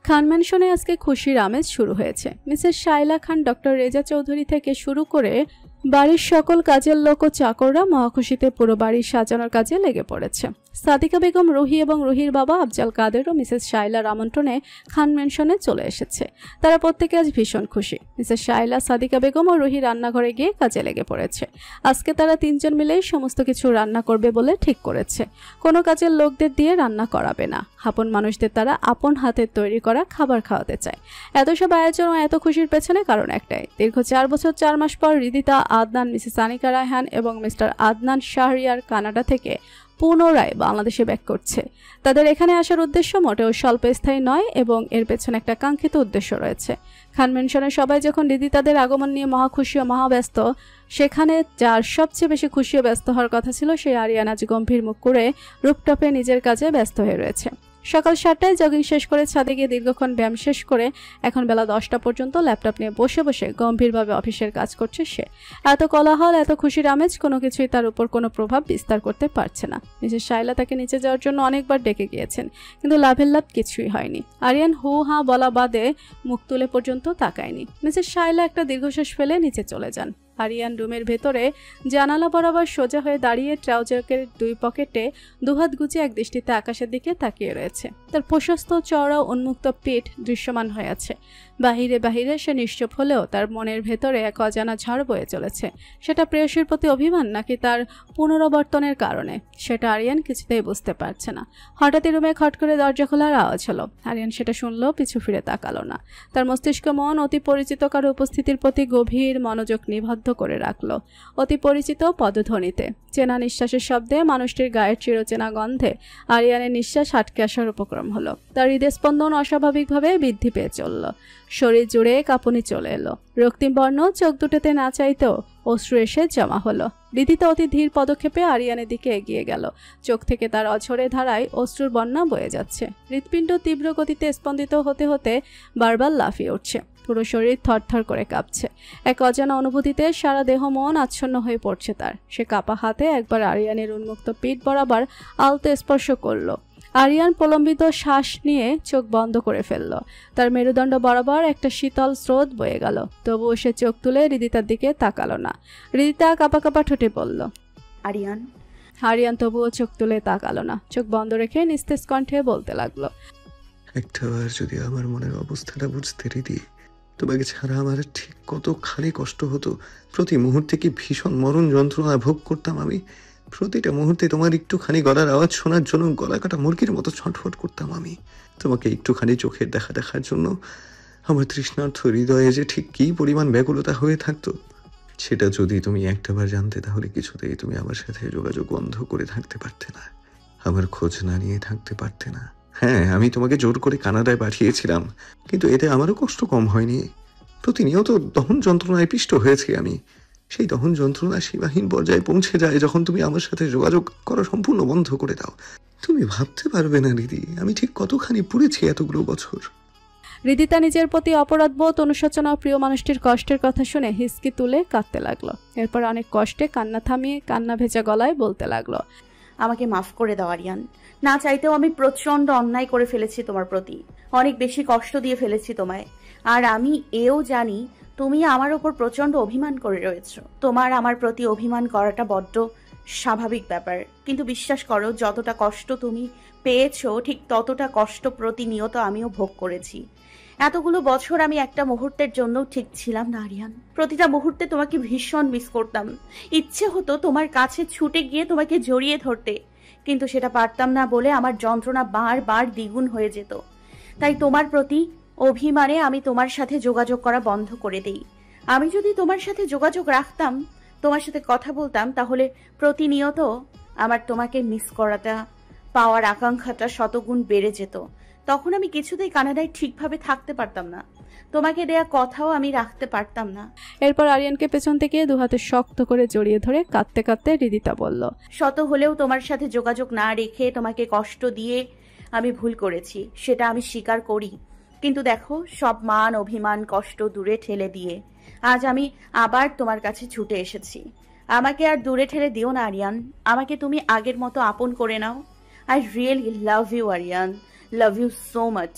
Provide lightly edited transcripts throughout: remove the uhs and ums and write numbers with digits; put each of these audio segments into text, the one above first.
খান ম্যানশনে আজকে খুশির আমেজ শুরু হয়েছে। মিসেস শায়লা খান, ডক্টর রেজা চৌধুরী থেকে শুরু করে বাড়ির সকল কাজের লোক ও চাকররা মহাখুশিতে পুরো বাড়ি সাজানোর কাজে লেগে পড়েছে। সাদিকা বেগম, রুহি এবং রুহির বাবা আফজাল কাদেরও মিসেস শায়লার আমন্ত্রণে খান ম্যানশনে চলে এসেছে। তারা প্রত্যেকে আজ ভীষণ খুশি। মিসেস শায়লা, সাদিকা বেগম ও রুহি রান্নাঘরে গিয়ে কাজে লেগে পড়েছে। আজকে তারা তিনজন মিলেই সমস্ত কিছু রান্না করবে বলে ঠিক করেছে। কোনো কাজের লোকদের দিয়ে রান্না করাবে না। আপন মানুষদের তারা আপন হাতের তৈরি করা খাবার খাওয়াতে চায়। এত সব আয়োজন ও এত খুশির পেছনে কারণ একটাই, দীর্ঘ 4 বছর 4 মাস পর রিদিতা, আদনান, মিসেস আনিকা রায়হান এবং মিস্টার আদনান শাহরিয়ার কানাডা থেকে পুনরায় বাংলাদেশে ব্যাক করছে। তাদের এখানে আসার উদ্দেশ্য মোটেও স্বল্পস্থায়ী নয় এবং এর পেছনে একটা কাঙ্ক্ষিত উদ্দেশ্য রয়েছে। খান ম্যানশনের সবাই যখন রিদিতাদের আগমন নিয়ে মহাখুশি ও মহাব্যস্ত, সেখানে যার সবচেয়ে বেশি খুশি ও ব্যস্ত হওয়ার কথা ছিল সেই আরিয়ান আজ গম্ভীর মুখ করে রুপটপে নিজের কাজে ব্যস্ত হয়ে রয়েছে। সকাল 7টায় জগিং শেষ করে ছাদে গিয়ে দীর্ঘক্ষণ ব্যায়াম শেষ করে এখন বেলা 10টা পর্যন্ত ল্যাপটপ নিয়ে বসে বসে গম্ভীরভাবে অফিসের কাজ করছে সে। এত কোলাহল, এত খুশির আমেজ, কোনো কিছুই তার উপর কোনো প্রভাব বিস্তার করতে পারছে না। মিসেস শায়লা তাকে নিচে যাওয়ার জন্য অনেকবার ডেকে গিয়েছেন, কিন্তু লাভের লাভ কিছুই হয়নি। আরিয়ান হু হা বলা বাদে মুখ তুলে পর্যন্ত তাকায়নি। মিসেস শায়লা একটা দীর্ঘশ্বাস ফেলে নিচে চলে যান। আরিয়ান রুমের ভেতরে জানালা বরাবর সোজা হয়ে দাঁড়িয়ে ট্রাউজারের 2 পকেটে দুহাত গুছিয়ে এক দৃষ্টিতে আকাশের দিকে তাকিয়ে রয়েছে। তার প্রশস্ত চওড়া উন্মুক্ত পিঠ দৃশ্যমান হয়ে আছে। বাহিরে বাহিরে সে নিশ্চুপ হলেও তার মনের ভেতরে এক অজানা ঝড় বয়ে চলেছে। সেটা প্রেয়সীর প্রতি অভিমান নাকি তার পুনরাবর্তনের কারণে, সেটা আরিয়ান কিছুতেই বুঝতে পারছে না। হঠাৎই রুমে খট করে দরজা খোলার আওয়াজ হলো। আরিয়ান সেটা শুনলো, পিছু ফিরে তাকালো না। তার মস্তিষ্ক মন অতি পরিচিত কারো উপস্থিতির প্রতি গভীর মনোযোগ নিবদ্ধ করে রাখলো। অতি পরিচিত পদধ্বনিতে, চেনা নিঃশ্বাসের শব্দে, মানুষটির গায়ের চিরচেনা গন্ধে আরিয়ানের নিঃশ্বাস আটকে আসার উপক্রম হলো। তার হৃদস্পন্দন অস্বাভাবিকভাবে বৃদ্ধি পেয়ে চলল। শরীর জুড়ে কাঁপুনি চলে এলো। রক্তিম বর্ণ চোখ দুটোতে না চাইতেও অশ্রু এসে জমা হলো। রিদিতা অতি ধীর পদক্ষেপে আরিয়ানের দিকে এগিয়ে গেল। চোখ থেকে তার অঝরে ধারায় অশ্রুর বন্যা বয়ে যাচ্ছে। হৃৎপিণ্ড তীব্র গতিতে স্পন্দিত হতে হতে বারবার লাফিয়ে উঠছে। পুরো শরীর থরথর করে কাঁপছে। এক অজানা অনুভূতিতে সারা দেহ মন আচ্ছন্ন হয়ে পড়ছে তার। সে কাঁপা হাতে একবার আরিয়ানের উন্মুক্ত পিঠ বরাবর আলতো স্পর্শ করল। আরিয়ান প্রলম্বিত শ্বাস নিয়ে চোখ বন্ধ করে ফেলল। তার মেরুদণ্ড বরাবর একটা শীতল স্রোত বয়ে গেল। তবুও সে চোখ তুলে রিদিতার দিকে তাকালো না। রিদিতা কাঁপা কাঁপা ঠোঁটে বলল, আরিয়ান। আরিয়ান তবুও চোখ তুলে তাকালো না। চোখ বন্ধ রেখে নিস্তেজ কণ্ঠে বলতে লাগলো, একটাবার যদি আমার মনের অবস্থাটা বুঝতে রিদি, তোমাকে ছাড়া আমার ঠিক কতখানি কষ্ট হতো। প্রতি মুহূর্তে কি ভীষণ মরণ যন্ত্রণা ভোগ করতাম আমি। প্রতিটা মুহূর্তে তোমার একটুখানি গলার আওয়াজ শোনার জন্য গলা কাটা মুরগির মতো ছটফট করতাম আমি। তোমাকে একটুখানি চোখের দেখা দেখার জন্য আমার তৃষ্ণার্থ হৃদয়ে যে ঠিক কী পরিমাণ ব্যাকুলতা হয়ে থাকতো, সেটা যদি তুমি একটাবার জানতে, তাহলে কিছুতেই তুমি আমার সাথে যোগাযোগ বন্ধ করে থাকতে পারতে না, আমার খোঁজ না নিয়ে থাকতে পারতে না। হ্যাঁ, আমি তোমাকে জোর করে কানাডায় পাঠিয়েছিলাম, কিন্তু এতে আমারও কষ্ট কম হয়নি। প্রতিনিয়ত দহন যন্ত্রণায় পিষ্ট হয়েছি আমি। সেই দহন যন্ত্রণা সীমাহীন পর্যায়ে পৌঁছে যায় যখন তুমি আমার সাথে যোগাযোগ করা সম্পূর্ণ বন্ধ করে দাও। তুমি ভাবতে পারবে না দিদি, আমি ঠিক কতখানি পুড়েছি এতগুলো বছর। রিদিতা নিজের প্রতি অপরাধবোধ, অনুশোচনা, প্রিয় মানুষটির কষ্টের কথা শুনে হিসকি তুলে কাঁদতে লাগলো। এরপর অনেক কষ্টে কান্না থামিয়ে কান্না ভেজা গলায় বলতে লাগলো, আমাকে মাফ করে দাও আরিয়ান। না চাইতেও আমি প্রচন্ড অন্যায় করে ফেলেছি তোমার প্রতি, অনেক বেশি কষ্ট দিয়ে ফেলেছি তোমায়। আর আমি এও জানি তুমি আমার ওপর প্রচন্ড অভিমান করে রয়েছো। তোমার আমার প্রতি অভিমান করাটা বড্ড স্বাভাবিক ব্যাপার, কিন্তু বিশ্বাস করো, যতটা কষ্ট তুমি পেয়েছো ঠিক ততটা কষ্ট প্রতিনিয়ত আমিও ভোগ করেছি। এতগুলো বছর আমি একটা মুহূর্তের জন্য ঠিক ছিলাম না আরিয়ান। প্রতিটা মুহূর্তে তোমাকে ভীষণ মিস করতাম। ইচ্ছে হতো তোমার কাছে ছুটে গিয়ে তোমাকে জড়িয়ে ধরতে, কিন্তু সেটা পারতাম না বলে আমার যন্ত্রণা বারবার দ্বিগুণ হয়ে যেত। তাই তোমার প্রতি অভিমানে আমি তোমার সাথে যোগাযোগ করা বন্ধ করে দেই। আমি যদি তোমার সাথে যোগাযোগ রাখতাম, তোমার সাথে কথা বলতাম, তাহলে প্রতিনিয়ত আমার তোমাকে মিস করাটা, পাওয়ার আকাঙ্ক্ষাটা শতগুণ বেড়ে যেত। তখন আমি কিছুতেই কানাডায় ঠিকভাবে থাকতে পারতাম না, তোমাকে দেয়া কথাও আমি রাখতে পারতাম না। এরপর আরিয়ানকে পেছন থেকে দুহাতে শক্ত করে জড়িয়ে ধরে কাঁদতে কাঁদতে রিদিতা বলল, শত হলেও তোমার সাথে যোগাযোগ না রেখে তোমাকে কষ্ট দিয়ে আমি ভুল করেছি, সেটা আমি স্বীকার করি। কিন্তু দেখো, সব মান অভিমান কষ্ট দূরে ঠেলে দিয়ে আজ আমি আবার তোমার কাছে ছুটে এসেছি। আমাকে আর দূরে ঠেলে দিও না আরিয়ান, আমাকে তুমি আগের মতো আপন করে নাও। I really love you Aryan, love you so much.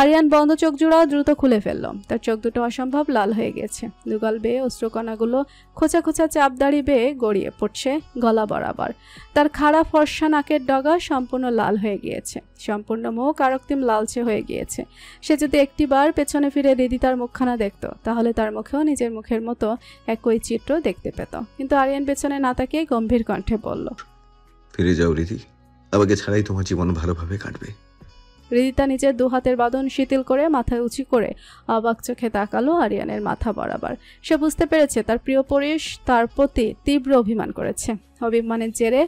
Aryan বন্ধ চোখ জোড়া দ্রুত খুলে ফেলল। তার চোখ দুটো অসম্ভব লাল হয়ে গেছে, দুগাল বেয়ে অশ্রুকণাগুলো খোঁচা খোঁচা চাপদাড়ি বেয়ে গড়িয়ে পড়ছে গলা বরাবর। তার খাড়া ফর্সা নাকের ডগা সম্পূর্ণ লাল হয়ে গিয়েছে, সম্পূর্ণ মুখ আরক্তিম লালচে হয়ে গিয়েছে। সে যদি একটিবার পেছনে ফিরে রিদিতার মুখখানা দেখত, তাহলে তার মুখেও নিজের মুখের মতো একই চিত্র দেখতে পেত। কিন্তু আরিয়ান পেছনে না তাকিয়ে গম্ভীর কণ্ঠে বলল, ফিরে যাও রিদি, আমাকে ছাড়াই তোমার জীবন ভালোভাবে কাটবে। রিদিতা নিজের দুহাতের বাঁধন শিথিল করে মাথায় উঁচু করে অবাক চোখে তাকালো আরিয়ানের মাথা বরাবর। সে বুঝতে পেরেছে তার প্রিয় পুরুষ তার প্রতি তীব্র অভিমান করেছে। অভিমানের জেরে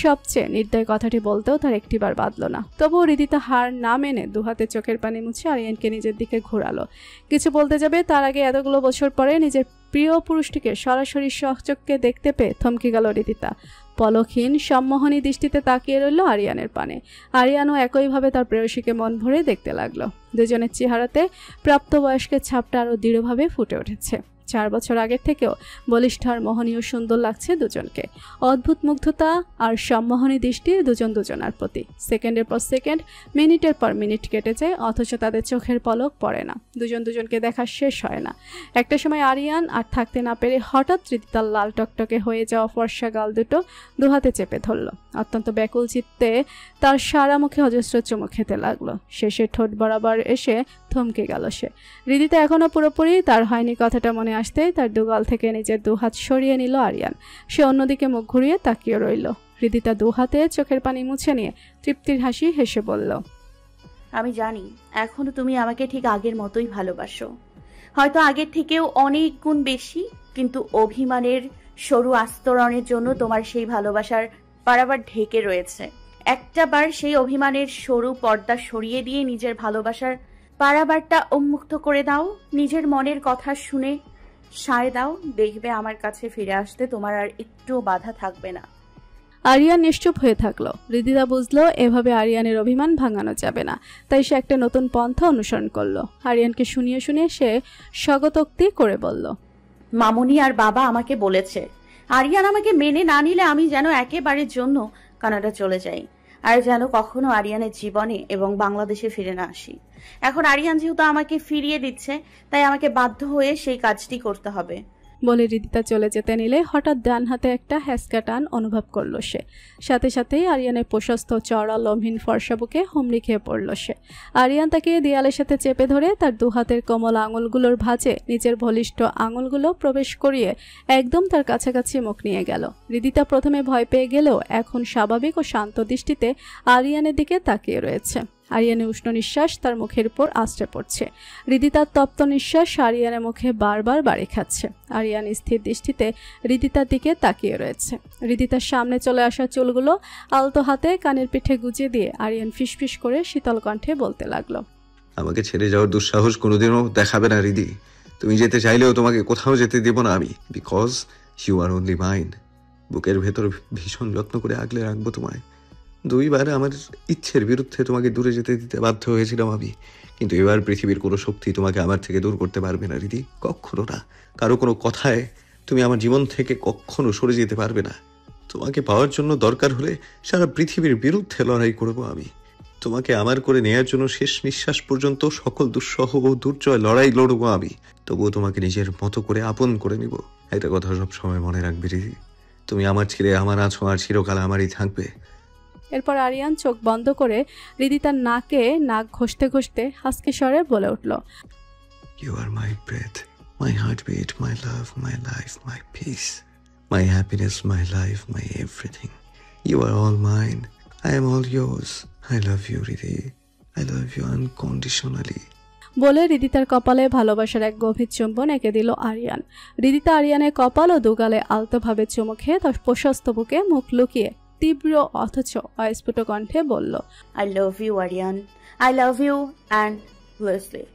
সবচেয়ে নির্দয় কথাটি বলতেও তার একটিবার বাঁধল না। তবুও রিদিতা হার না মেনে দুহাতে চোখের পানি মুছে আরিয়ানকে নিজের দিকে ঘোরালো। কিছু বলতে যাবে তার আগে এতগুলো বছর পরে নিজের প্রিয় পুরুষটিকে সরাসরি সচক্ষে দেখতে পেয়ে থমকে গেল রিদিতা। পলকহীন সম্মোহনী দৃষ্টিতে তাকিয়ে রইল আরিয়ানের পানে। আরিয়ানও একইভাবে তার প্রেয়সীকে মন ভরে দেখতে লাগলো। দুজনের চেহারাতে প্রাপ্তবয়স্কের ছাপটা আরও দৃঢ়ভাবে ফুটে উঠেছে। 4 বছর আগের থেকেও বলিষ্ঠ আর মোহনীয় সুন্দর লাগছে দুজনকে। অদ্ভুত মুগ্ধতা আর সম্মোহনী দৃষ্টি দুজনার প্রতি। সেকেন্ডের পর সেকেন্ড, মিনিটের পর মিনিট কেটে যায়, অথচ তাদের চোখের পলক পড়ে না। দুজনকে দেখা শেষ হয় না। একটা সময় আরিয়ান আর থাকতে না পেরে হঠাৎ রিদিতার লাল টকটকে হয়ে যাওয়া ফর্সা গাল দুটো দুহাতে চেপে ধরল। অত্যন্ত ব্যাকুল চিত্তে তার সারা মুখে অজস্র চুমু খেতে লাগলো। শেষে ঠোঁট বরাবর এসে থমকে গেল সে। রিদিতা এখনো পুরোপুরি তার হয়নি কথাটা মনে আসতে তার দুগাল থেকে নিজের দুহাত সরিয়ে নিল আরিয়ান। সে অন্যদিকে মুখ ঘুরিয়ে তাকিয়ে রইল। রিদিতা দুহাতে চোখের পানি মুছে নিয়ে তৃপ্তির হাসি হেসে বলল, আমি জানি এখনো তুমি আমাকে ঠিক আগের মতোই ভালোবাসো, হয়তো আগের থেকেও অনেক গুণ বেশি, কিন্তু অভিমানের সরু আস্তরণের জন্য তোমার সেই ভালোবাসার বারবার ঢেকে রয়েছে। একটা বার সেই অভিমানের সরু পর্দা সরিয়ে দিয়ে নিজের ভালোবাসার পারাবারটা উন্মুক্ত করে দাও, নিজের মনের কথা শুনে সায় দাও, দেখবে আমার কাছে ফিরে আসতে তোমার আর একটুও বাধা থাকবে না। আরিয়ান নিশ্চুপ হয়ে থাকলো। রিদিতা বুঝলো এভাবে আরিয়ানের অভিমান ভাঙানো যাবে না, তাই সে একটা নতুন পন্থা অনুসরণ করলো। আরিয়ানকে শুনিয়ে সে স্বগতোক্তি করে বলল, মামুনি আর বাবা আমাকে বলেছে আরিয়ান আমাকে মেনে না নিলে আমি যেন একেবারের জন্য কানাডা চলে যাই, আর যেন কখনো আরিয়ানের জীবনে এবং বাংলাদেশে ফিরে না আসি। এখন আরিয়ান যেহেতু আমাকে ফিরিয়ে দিচ্ছে, তাই আমাকে বাধ্য হয়ে সেই কাজটি করতে হবে বলে রিদিতা চলে যেতে নিলে হঠাৎ ডান হাতে একটা হ্যাঁচকা টান অনুভব করলো সে। সাথে সাথেই আরিয়ানের প্রশস্ত চড়া লম্হীন ফর্সা বুকে হুমড়ি খেয়ে পড়ল সে। আরিয়ান তাকে দেয়ালের সাথে চেপে ধরে তার দুহাতের কোমল আঙুলগুলোর ভাঁজে নিজের বলিষ্ঠ আঙুলগুলো প্রবেশ করিয়ে একদম তার কাছাকাছি মুখ নিয়ে গেল। রিদিতা প্রথমে ভয় পেয়ে গেলেও এখন স্বাভাবিক ও শান্ত দৃষ্টিতে আরিয়ানের দিকে তাকিয়ে রয়েছে। আরিয়ানের উষ্ণ নিঃশ্বাস তার মুখের উপর আশ্রে পড়ছে। রিদিতার তপ্ত নিঃশ্বাস আরিয়ানের মুখে বারবার বাড়ি খাচ্ছে। আরিয়ান স্থির দৃষ্টিতে রিদিতার দিকে তাকিয়ে রয়েছে। রিদিতার সামনে চলে আসা চুলগুলো আলতো হাতে কানের পিঠে গুজে দিয়ে আরিয়ান ফিসফিস করে শীতল কণ্ঠে বলতে লাগলো, আমাকে ছেড়ে যাওয়ার দুঃসাহস কোনোদিনও দেখাবে না রিদি। তুমি যেতে চাইলেও তোমাকে কোথাও যেতে দেব না আমি, because you are only mine. বুকের ভেতর ভীষণ যত্ন করে আগলে রাখবো তোমায়। 2 বার আমার ইচ্ছের বিরুদ্ধে তোমাকে দূরে যেতে দিতে বাধ্য হয়েছিলাম আমি, কিন্তু এবার পৃথিবীর কোনো শক্তি তোমাকে আমার থেকে দূর করতে পারবে না রিদি, কখনো না। কারো কোনো কথায় তুমি আমার জীবন থেকে কখনো সরে যেতে পারবে না। তোমাকে পাওয়ার জন্য দরকার হলে সারা পৃথিবীর বিরুদ্ধে লড়াই করবো আমি। তোমাকে আমার করে নেয়ার জন্য শেষ নিঃশ্বাস পর্যন্ত সকল দুঃসহ ও দুর্জয় লড়াই লড়বো আমি। তবুও তোমাকে নিজের মতো করে আপন করে নিব। একটা কথা সবসময় মনে রাখবে রিদি, তুমি আমার ছেলে আমার আছো, আর চিরকাল আমারই থাকবে। এরপর আরিয়ান চোখ বন্ধ করে রিদিতার নাকে নাক ঘষতে ঘষতে হাসকি স্বরে বলে উঠল, You are my breath, my heartbeat, my love, my life, my peace, my happiness, my life, my everything. You are all mine. I am all yours. I love you, Riddhi. I love you unconditionally. বলে রিদিতার কপালে ভালোবাসার এক গভীর চুম্বন এঁকে দিল আরিয়ান। রিদিতা আরিয়ানের কপাল ও দুগালে আলতোভাবে চুমু খেয়ে তার প্রশস্ত বুকে মুখ লুকিয়ে তীব্র অথচ অস্ফুট কণ্ঠে বলল, I love you, Aryan. I love you endlessly.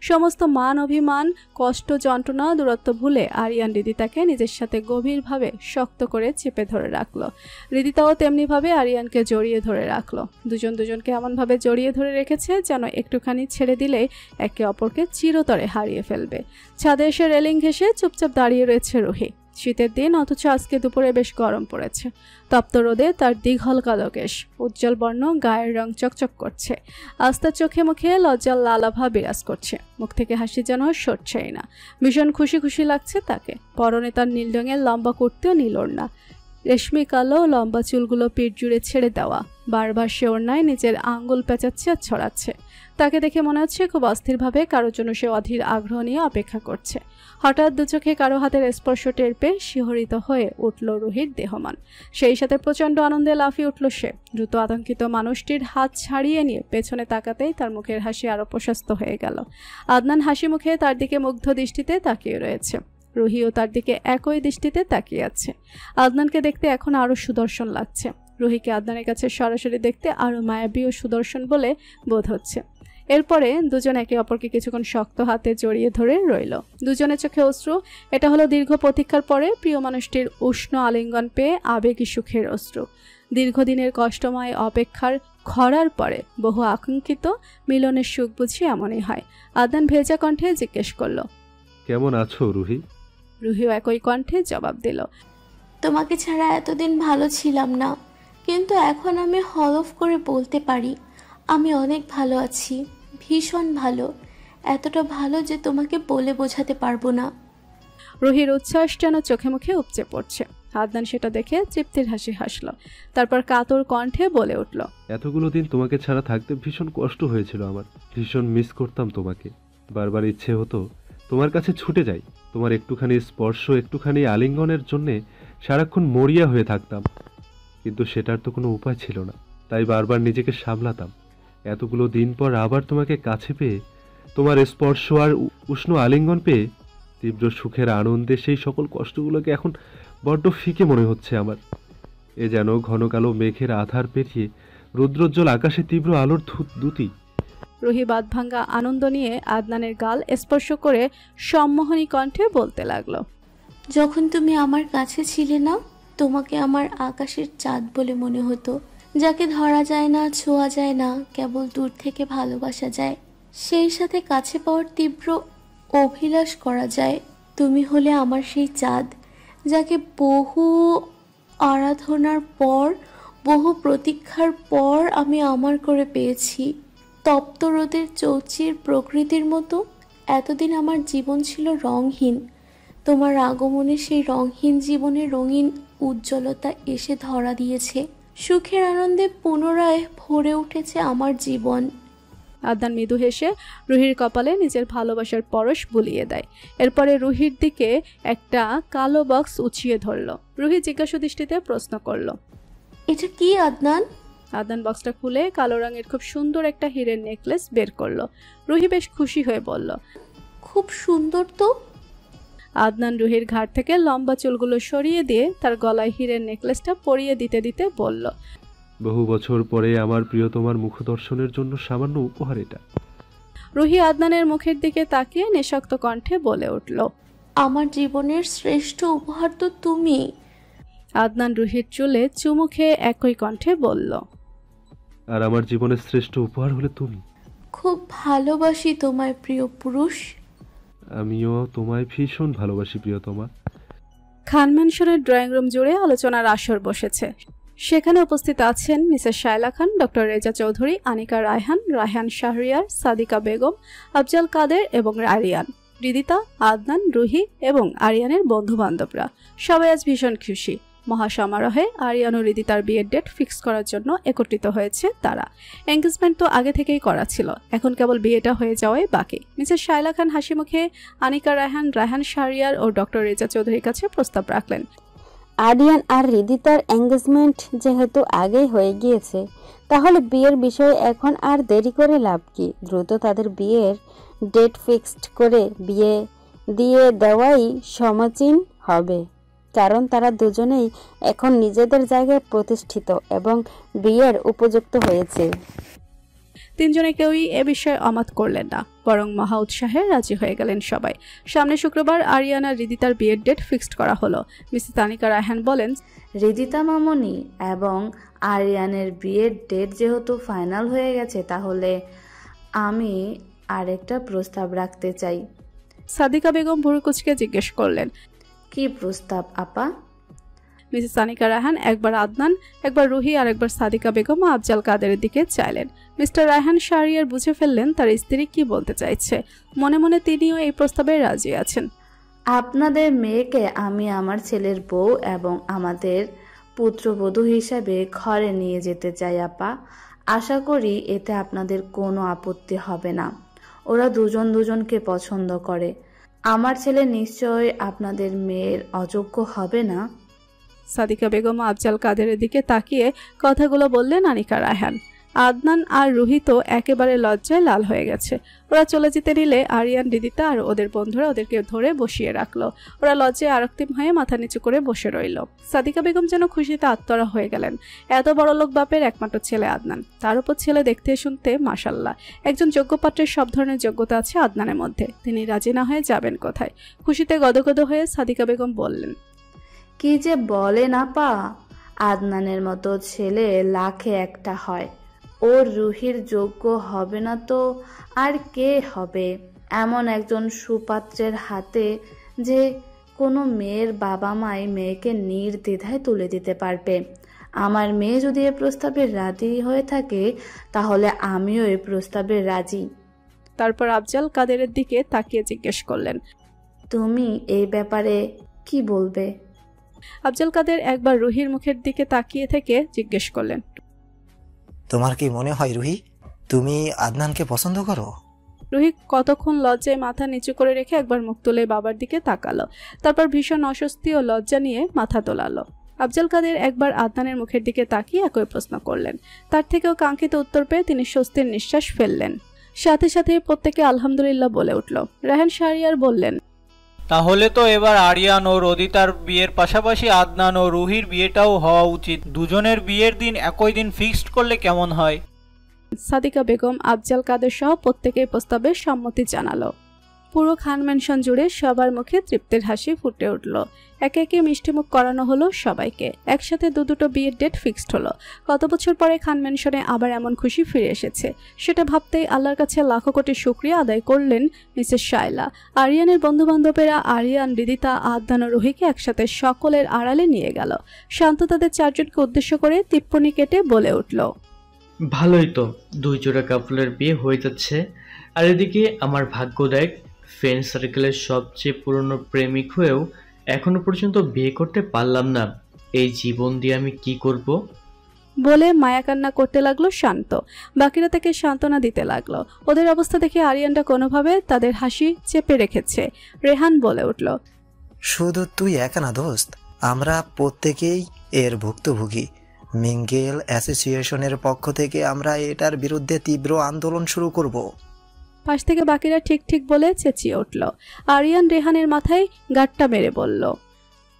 সমস্ত মান অভিমান কষ্ট যন্ত্রণা দূরত্ব ভুলে আরিয়ান রিদিতাকে নিজের সাথে গভীরভাবে শক্ত করে চেপে ধরে রাখলো। রিদিতাও তেমনিভাবে আরিয়ানকে জড়িয়ে ধরে রাখলো। দুজনকে এমনভাবে জড়িয়ে ধরে রেখেছে যেন একটুখানি ছেড়ে দিলেই একে অপরকে চিরতরে হারিয়ে ফেলবে। ছাদে এসে রেলিং ঘেঁষে চুপচাপ দাঁড়িয়ে রয়েছে রুহি। শীতের দিন, অথচ আজকে দুপুরে বেশ গরম পড়েছে। তপ্ত রোদে তার দীঘল কালো কেশ, উজ্জ্বল বর্ণ, গায়ের রং চকচক করছে। আজ তার চোখে মুখে লজ্জার লালাভা বিরাজ করছে, মুখ থেকে হাসি যেন সরছেই না। ভীষণ খুশি খুশি লাগছে তাকে। পরনে তার নীল রঙের লম্বা কুর্তিও নীল ওড়না, রেশমি কালো লম্বা চুলগুলো পিঠ জুড়ে ছেড়ে দেওয়া। বারবার সে ওড়নায় নিজের আঙ্গুল পেঁচাচ্ছে আর ছড়াচ্ছে। তাকে দেখে মনে হচ্ছে খুব অস্থিরভাবে কারোর জন্য সে অধীর আগ্রহ নিয়ে অপেক্ষা করছে। হঠাৎ দু চোখে কারো হাতের স্পর্শ টের পেয়ে শিহরিত হয়ে উঠল রুহির দেহমান। সেই সাথে প্রচণ্ড আনন্দে লাফিয়ে উঠল সে। দ্রুত আতঙ্কিত মানুষটির হাত ছাড়িয়ে নিয়ে পেছনে তাকাতেই তার মুখের হাসি আরো প্রশস্ত হয়ে গেল। আদনান হাসি মুখে তার দিকে মুগ্ধ দৃষ্টিতে তাকিয়ে রয়েছে। রুহিও তার দিকে একই দৃষ্টিতে তাকিয়ে আছে। আদনানকে দেখতে এখন আরো সুদর্শন লাগছে। রুহিকে আদনানের কাছে সরাসরি দেখতে আরো মায়াবী ও সুদর্শন বলে বোধ হচ্ছে। এরপরে দুজন একে অপরকে কিছুক্ষণ শক্ত হাতে জড়িয়ে ধরে রইল। দুজনের চোখে অশ্রু। এটা হলো দীর্ঘ প্রতীক্ষার পরে প্রিয় মানুষটির উষ্ণ আলিঙ্গন পেয়ে আবেগী সুখের অশ্রু। দীর্ঘদিনের কষ্টময় অপেক্ষার খরার পরে বহু আকাঙ্ক্ষিত মিলনের সুখ বুঝি এমনই হয়। আদনান ভেজা কণ্ঠে জিজ্ঞেস করল, কেমন আছো রুহি? রুহিও একই কণ্ঠে জবাব দিল, তোমাকে ছাড়া এতদিন ভালো ছিলাম না, কিন্তু এখন আমি হলফ করে বলতে পারি আমি অনেক ভালো আছি, ভীষণ ভালো, এতটা ভালো যে তোমাকে বলে বোঝাতে পারবো না। রুহির উচ্ছ্বাস যেন চোখে মুখে উপচে পড়ছে। আদনান সেটা দেখে তৃপ্তির হাসি হাসল, তারপর কাতর কণ্ঠে বলে উঠল, এতগুলো দিন তোমাকে ছাড়া থাকতে ভীষণ কষ্ট হয়েছিল আমার। ভীষণ মিস করতাম তোমাকে। বারবার ইচ্ছে হতো তোমার কাছে ছুটে যাই, তোমার একটুখানি স্পর্শ, একটুখানি আলিঙ্গনের জন্যে সারাক্ষণ মরিয়া হয়ে থাকতাম, কিন্তু সেটার তো কোনো উপায় ছিল না। তাই বারবার নিজেকে সামলাতাম। এতগুলো দিন পর আবার তোমাকে কাছে পেয়ে, তোমার স্পর্শ আর উষ্ণ আলিঙ্গন পেয়ে তীব্র সুখের আনন্দে সেই সকল কষ্টগুলোকে এখন বড্ড ফিকে মনে হচ্ছে আমার। এ যেন ঘন কালো মেঘের আধার পেরিয়ে রুদ্রোজ্জ্বল আকাশে তীব্র আলোর দ্যুতি। রুহি বাঁধভাঙ্গা আনন্দ নিয়ে আদনানের গাল স্পর্শ করে সম্মোহনী কণ্ঠে বলতে লাগলো, যখন তুমি আমার কাছে ছিলে না, তোমাকে আমার আকাশের চাঁদ বলে মনে হতো, যাকে ধরা যায় না, ছোঁয়া যায় না, কেবল দূর থেকে ভালোবাসা যায়, সেই সাথে কাছে পাওয়ার তীব্র অভিলাষ করা যায়। তুমি হলে আমার সেই চাঁদ, যাকে বহু আরাধনার পর, বহু প্রতীক্ষার পর আমি আমার করে পেয়েছি। তপ্ত রোদের চৌচির প্রকৃতির মতো এতদিন আমার জীবন ছিল রংহীন। তোমার আগমনে সেই রংহীন জীবনে রঙিন উজ্জ্বলতা এসে ধরা দিয়েছে। সুখের আনন্দে পুনরায় ভরে উঠেছে আমার জীবন। আদনান মৃদু হেসে রুহির কপালে নিজের ভালোবাসার পরশ বুলিয়ে দেয়। এরপরে রুহির দিকে একটা কালো বক্স উঁচিয়ে ধরল। রুহি জিজ্ঞাসা দৃষ্টিতে প্রশ্ন করল, এটা কি আদনান? আদনান বক্সটা খুলে কালো রঙের খুব সুন্দর একটা হীরের নেকলেস বের করলো। রুহি বেশ খুশি হয়ে বলল, খুব সুন্দর তো। আদনান রুহির ঘাট থেকে লম্বা চুলগুলো সরিয়ে দিয়ে তার গলায় হীরের নেকলেসটা পরিয়ে দিতে দিতে বলল, বহু বছর পরে আমার প্রিয়তমার মুখদর্শনের জন্য সামান্য উপহার এটা। রুহি আদনানের মুখের দিকে তাকিয়ে নিঃশক্ত কণ্ঠে বলে উঠল, আমার জীবনের শ্রেষ্ঠ উপহার তো তুমি। আদনান রুহির চুলে চুমু খেয়ে একই কণ্ঠে বলল, আর আমার জীবনের শ্রেষ্ঠ উপহার হলে তুমি। খুব ভালোবাসি তোমায় প্রিয় পুরুষ। আমিও তোমায় ভীষণ ভালোবাসি প্রিয়তমা। খান ম্যানশনের ড্রয়িং রুম জুড়ে আলোচনার আসর বসেছে। সেখানে উপস্থিত আছেন মিসেস শায়লা খান, ডক্টর রেজা চৌধুরী, আনিকা রায়হান, রায়হান শাহরিয়ার, সাদিকা বেগম, আফজাল কাদের এবং আরিয়ান, রিদিতা, আদনান, রুহি এবং আরিয়ানের বন্ধু বান্ধবরা। সবাই আজ ভীষণ খুশি। মহাসমারোহে আরিয়ান ও রিদিতার বিয়ের ডেট ফিক্স করার জন্য একত্রিত হয়েছে তারা। এঙ্গেজমেন্ট তো আগে থেকেই করা ছিল, এখন কেবল বিয়েটা হয়ে যাওয়াই বাকি। মিসেস শায়লা খান হাসি মুখে আনিকা রায়হান, রায়হান শাহরিয়ার ও ডক্টর রেজা চৌধুরীর কাছে প্রস্তাব রাখলেন। আরিয়ান আর রিদিতার এঙ্গেজমেন্ট যেহেতু আগেই হয়ে গিয়েছে, তাহলে বিয়ের বিষয়ে এখন আর দেরি করে লাভ কি? দ্রুত তাদের বিয়ের ডেট ফিক্সড করে বিয়ে দিয়ে দেওয়াই সমীচীন হবে, কারণ তারা দুজনেই এখন নিজেদের জায়গায় প্রতিষ্ঠিত এবং বিয়ের উপযুক্ত হয়েছে। তিনজনে কেউই এ বিষয়ে অমত করলেন না, বরং মহা উৎসাহে রাজি হয়ে গেলেন সবাই। সামনে শুক্রবার আরিয়ান আর রিদিতার বিয়ের ডেট ফিক্সড করা হলো। মিসেস আনিকা রায়হান বলেন, রিদিতা মামনি এবং আরিয়ানের বিয়ের ডেট যেহেতু ফাইনাল হয়ে গেছে, তাহলে আমি আরেকটা প্রস্তাব রাখতে চাই। সাদিকা বেগম ভুরুকুচকে জিজ্ঞেস করলেন, কি প্রস্তাব আপা? মিসেস আনিকা রায়হান একবার আদনান, একবার রুহি আর একবার সাদিকা বেগম ও আফজাল কাদেরের দিকে চাইলেন। মিস্টার রায়হান শাহরিয়ার বুঝে ফেললেন তার স্ত্রী কি বলতে চাইছে। মনে মনে তিনিও এই প্রস্তাবে রাজি আছেন। আপনাদের মেয়েকে আমি আমার ছেলের বউ এবং আমাদের পুত্রবধূ হিসাবে ঘরে নিয়ে যেতে চাই আপা। আশা করি এতে আপনাদের কোনো আপত্তি হবে না। ওরা দুজন দুজনকে পছন্দ করে। আমার ছেলে নিশ্চয়ই আপনাদের মেয়ের অযোগ্য হবে না। সাদিকা বেগম আফজাল কাদেরের দিকে তাকিয়ে কথাগুলো বললেন আনিকা রায়হান। আদনান আর রুহি তো একেবারে লজ্জায় লাল হয়ে গেছে। ওরা চলে যেতে নিলে আরিয়ান, রিদিতা আর ওদের বন্ধুরা ওদেরকে ধরে বসিয়ে রাখলো। ওরা লজ্জায় আরক্তিম হয়ে মাথা নিচু করে বসে রইল। সাদিকা বেগম যেন খুশিতে আত্মরা হয়ে গেলেন। এত বড় লোক বাপের একমাত্র ছেলে আদনান, তার উপর ছেলে দেখতে শুনতে মাশাল্লাহ। একজন যোগ্য পাত্রের সব ধরনের যোগ্যতা আছে আদনানের মধ্যে। তিনি রাজি না হয়ে যাবেন কোথায়? খুশিতে গদগদ হয়ে সাদিকা বেগম বললেন, কি যে বলেন আপা, আদনানের মতো ছেলে লাখে একটা হয়। ওর রুহির যোগ্য হবে না তো আর কে হবে? এমন একজন সুপাত্রের হাতে যে কোনো মেয়ের বাবা মাই মেয়েকে নির্দ্বিধায় তুলে দিতে পারবে। আমার মেয়ে যদি এ প্রস্তাবে রাজি হয়ে থাকে তাহলে আমিও এই প্রস্তাবে রাজি। তারপর আফজাল কাদেরের দিকে তাকিয়ে জিজ্ঞেস করলেন, তুমি এই ব্যাপারে কি বলবে? আফজাল কাদের একবার রুহির মুখের দিকে তাকিয়ে থেকে জিজ্ঞেস করলেন, তোমার কি মনে হয় রুহি, তুমি আদনানকে পছন্দ করো? রুহি কতক্ষণ লজ্জায় মাথা নিচু করে রেখে একবার মুখ তুলে বাবার দিকে তাকালো। তারপর ভীষণ অস্বস্তি ও লজ্জা নিয়ে মাথা তোলালো। আফজাল কাদের একবার আদনানের মুখের দিকে তাকিয়ে একই প্রশ্ন করলেন। তার থেকেও কাঙ্ক্ষিত উত্তর পেয়ে তিনি স্বস্তির নিঃশ্বাস ফেললেন। সাথে সাথে প্রত্যেকে আলহামদুলিল্লাহ বলে উঠল। রায়হান শাহরিয়ার বললেন, তাহলে তো এবার আরিয়ান ও রদিতার বিয়ের পাশাপাশি আদনান ও রুহির বিয়েটাও হওয়া উচিত। দুজনের বিয়ের দিন একই দিন ফিক্সড করলে কেমন হয়? সাদিকা বেগম, আফজাল কাদের সহ প্রত্যেকেই প্রস্তাবে সম্মতি জানালো। পুরো খান ম্যানশন জুড়ে সবার মুখে তৃপ্তির হাসি ফুটে উঠল। একে একে মিষ্টিমুখ করানো হলো সবাইকে। একসাথে দুটো বিয়ের ডেট ফিক্সড হলো। কত বছর পরে খান ম্যানশনে আবার এমন খুশি ফিরে এসেছে, সেটা ভাবতেই আল্লাহর কাছে লাখো কোটি শুকরিয়া আদায় করলেন মিসেস শায়লা। আরিয়ানের বন্ধুবান্ধবেরা আরিয়ান, রিদিতা, আদনান ও রুহিকে একসাথে সকলের আড়ালে নিয়ে গেল। শান্ত তাদের চারজনকে উদ্দেশ্য করে টিপ্পনি কেটে বলে উঠল, ভালোই তো, 2 জোড়া কাপলের বিয়ে হয়ে যাচ্ছে। আর এদিকে আমার ভাগ্য দেখ, ফ্রেন্ড সার্কেলের সবচেয়ে পুরনো প্রেমিক হয়েও এখনো পর্যন্ত বিয়ে করতে পারলাম না। এই জীবন দিয়ে আমি কি করব? বলে মায়া কান্না করতে লাগলো শান্ত। বাকিরা তাকে সান্ত্বনা দিতে লাগলো। ওদের অবস্থা দেখে আরিয়ানটা কোনোভাবে তাদের হাসি চেপে রেখেছে। রেহান বলে উঠল, শুধু তুই একা না দোস্ত, আমরা প্রত্যেকেই এর ভুক্তভোগী। মিঙ্গেল অ্যাসোসিয়েশনের পক্ষ থেকে আমরা এটার বিরুদ্ধে তীব্র আন্দোলন শুরু করব। পাশ থেকে বাকিরা ঠিক ঠিক বলে চেঁচিয়ে উঠল। আরিয়ান রেহানের মাথায় গাঁটটা মেরে বলল,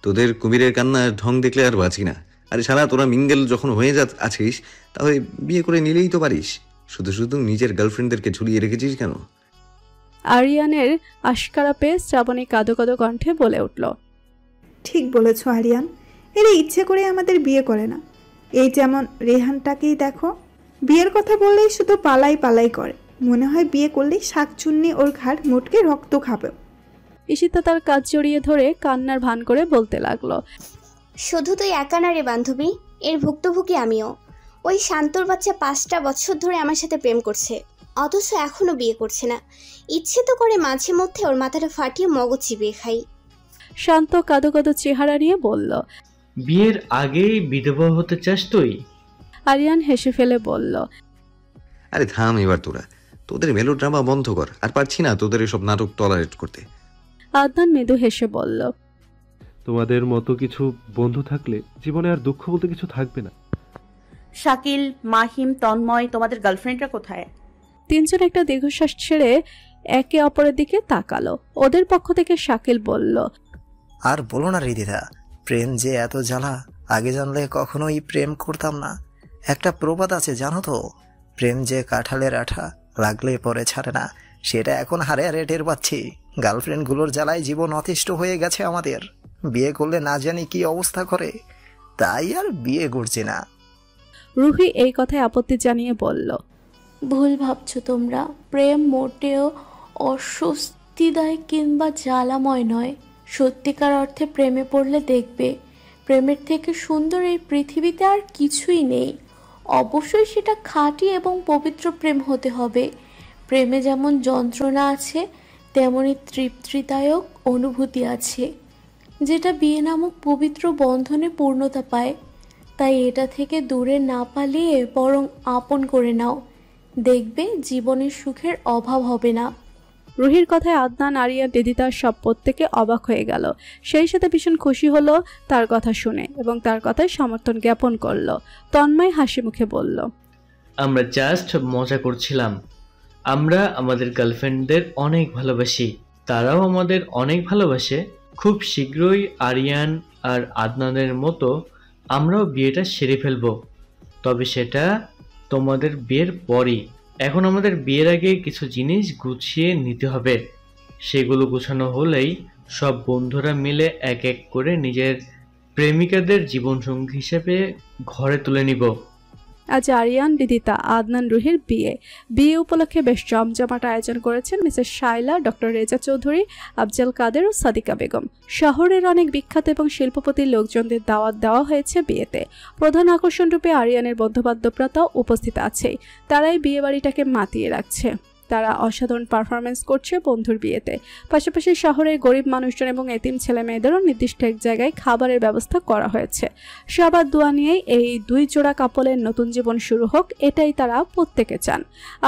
তোদের কুমিরের কান্নার ঢং দেখলে আর বাঁচি না। আরে শালা, তোরা মিঙ্গেল যখন হয়ে আছিস তাহলে বিয়ে করে নিলেই তো পারিস। শুধু শুধু নিজের গার্লফ্রেন্ডদেরকে ঝুলিয়ে রেখেছিস কেন? আরিয়ানের আশকারা পেয়ে শ্রাবণী কাঁদো কাঁদো কণ্ঠে বলে উঠল, ঠিক বলেছ আরিয়ান, এরা ইচ্ছে করে আমাদের বিয়ে করে না। এই যেমন রেহানটাকেই দেখো, বিয়ের কথা বললেই শুধু পালাই পালাই করে। মনে হয় বিয়ে করলেই শাকচুন্নি ওর ঘাড় মোটকে রক্ত খাবে। ঈশিতা তার কাজ জড়িয়ে ধরে কান্নার ভান করে বলতে লাগলো, শুধু তুই একা না রে বান্ধবী, এর ভুক্তভোগী আমিও। ওই শান্তর বাচ্চা 5টা বছর ধরে আমার সাথে প্রেম করছে, অথচ এখনো বিয়ে করছে না। ইচ্ছে তো করে মাঝে মধ্যে ওর মাথাটা ফাটিয়ে মগজ চিবিয়ে খাই। শান্ত কাঁদো কাঁদো চেহারা নিয়ে বলল, বিয়ের আগেই বিধবা হতে চাস তুই? আরিয়ান হেসে ফেলে বলল, আরে থাম এবার, তোদের মেলোড্রামা বন্ধ কর। আর পারছি না তোদের এসব নাটক টলারেট করতে। আদনান মৃদু হেসে বলল, তোমাদের মতো কিছু বন্ধু থাকলে জীবনে আর দুঃখ বলতে কিছু থাকবে না। শাকিল, মাহিম, তন্ময়, তোমাদের গার্লফ্রেন্ডরা কোথায়? তিনজন একটা দীর্ঘশ্বাস ছেড়ে একে অপরের দিকে তাকালো। ওদের পক্ষ থেকে শাকিল বলল, আর বলো না রিদিদা, প্রেম যে এত জ্বালা, আগে জানলে কখনোই প্রেম করতাম না। একটা প্রবাদ আছে জানো তো, প্রেম যে কাঁঠালের আঠা, লাগলে পরে ছাড়ে না। সেটা এখন হারে হারে টের পাচ্ছি। গার্লফ্রেন্ডগুলোর জ্বালায় জীবন অতিষ্ঠ হয়ে গেছে আমাদের। বিয়ে করলে না জানি কি অবস্থা করে, তাই আর বিয়ে করছি না। রুহি এই কথায় আপত্তি জানিয়ে বলল, ভুল ভাবছো তোমরা। প্রেম মোটেও অস্বস্তিদায়ক কিংবা জ্বালাময় নয়। সত্যিকার অর্থে প্রেমে পড়লে দেখবে প্রেমের থেকে সুন্দর এই পৃথিবীতে আর কিছুই নেই। অবশ্যই সেটা খাঁটি এবং পবিত্র প্রেম হতে হবে। প্রেমে যেমন যন্ত্রণা আছে তেমনই তৃপ্তিদায়ক অনুভূতি আছে, যেটা বিয়ে নামক পবিত্র বন্ধনে পূর্ণতা পায়। তাই এটা থেকে দূরে না পালিয়ে বরং আপন করে নাও, দেখবে জীবনের সুখের অভাব হবে না। রুহির কথায় আদনান, আরিয়া, রিদিতা সব প্রত্যেকে অবাক হয়ে গেল। সেই সাথে ভীষণ খুশি হলো তার কথা শুনে এবং তার কথায় সমর্থন জ্ঞাপন করলো। তন্ময় হাসি মুখে বলল, আমরা জাস্ট মজা করছিলাম। আমরা আমাদের গার্লফ্রেন্ডদের অনেক ভালোবাসি, তারাও আমাদের অনেক ভালোবাসে। খুব শীঘ্রই আরিয়ান আর আদনানের মতো আমরাও বিয়েটা সেরে ফেলবো, তবে সেটা তোমাদের বিয়ের পরই। এখন আমাদের বিয়ের আগে কিছু জিনিস গুছিয়ে নিতে হবে। সেগুলো গুছানো হলেই সব বন্ধুরা মিলে এক এক করে নিজের প্রেমিকাদের জীবনসঙ্গী হিসেবে ঘরে তুলে নিব। আজ আরিয়ান, রিদিতা, আদনান, রুহির বিয়ে উপলক্ষে বেশ জমজমাট আয়োজন করেছেন মিসেস শাইলা, ডক্টর রেজা চৌধুরী, আফজাল কাদের ও সাদিকা বেগম। শহরের অনেক বিখ্যাত এবং শিল্পপতির লোকজনদের দাওয়াত দেওয়া হয়েছে বিয়েতে। প্রধান আকর্ষণ রূপে আরিয়ানের বন্ধুবান্ধবরা তো উপস্থিত আছেই। তারাই বিয়ে বাড়িটাকে মাতিয়ে রাখছে। তারা অসাধারণ পারফরমেন্স করছে বন্ধুর বিয়েতে। পাশাপাশি শহরের গরিব মানুষজন এবং এতিম ছেলে মেয়েদেরও নির্দিষ্ট এক জায়গায় খাবারের ব্যবস্থা করা হয়েছে। সবার দোয়া নিয়েই এই দুই জোড়া কাপলের নতুন জীবন শুরু হোক, এটাই তারা প্রত্যেকে চান।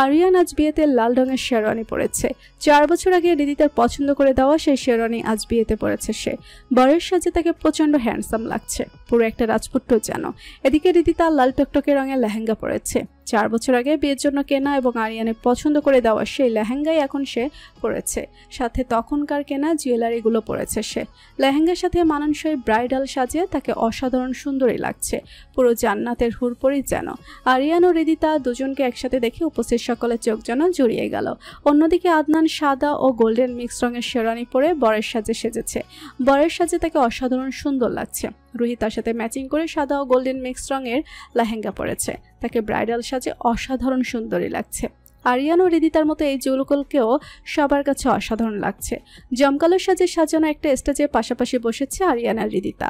আরিয়ান আজ বিয়েতে লাল রঙের শেরওয়ানি পরেছে। 4 বছর আগে রিদিতার পছন্দ করে দেওয়া সেই শেরওয়ানি আজ বিয়েতে পরেছে সে। বরের সাজে তাকে প্রচন্ড হ্যান্ডসাম লাগছে, পুরো একটা রাজপুত্র যেন। এদিকে রিদিতা লাল টকটকে রঙের লেহেঙ্গা পরেছে। 4 বছর আগে বিয়ের জন্য কেনা এবং আরিয়ানের পছন্দ করে দেওয়া সেই লেহেঙ্গাই এখন সে পরেছে। সাথে তখনকার কেনা জুয়েলারিগুলো পরেছে সে। লেহেঙ্গার সাথে মানানসই ব্রাইডাল সাজে তাকে অসাধারণ সুন্দরী লাগছে, পুরো জান্নাতের হুরপরি যেন। আরিয়ান ও রিদিতা দুজনকে একসাথে দেখে উপস্থিত সকলের চোখ যেন জুড়িয়ে গেল। অন্যদিকে আদনান সাদা ও গোল্ডেন মিক্স রঙের শেরওয়ানি পরে বরের সাজে সেজেছে। বরের সাজে তাকে অসাধারণ সুন্দর লাগছে। রুহি তার সাথে ম্যাচিং করে সাদা ও গোল্ডেন মিক্স রঙের লেহেঙ্গা পরেছে। তাকে ব্রাইডাল সাজে অসাধারণ সুন্দরী লাগছে। আরিয়ান ও রিদিতার মতো এই যুগলকেও সবার কাছে অসাধারণ লাগছে। জমকালো সাজে সাজানো একটা স্টেজে পাশাপাশি বসেছে আরিয়ান আর রিদিতা।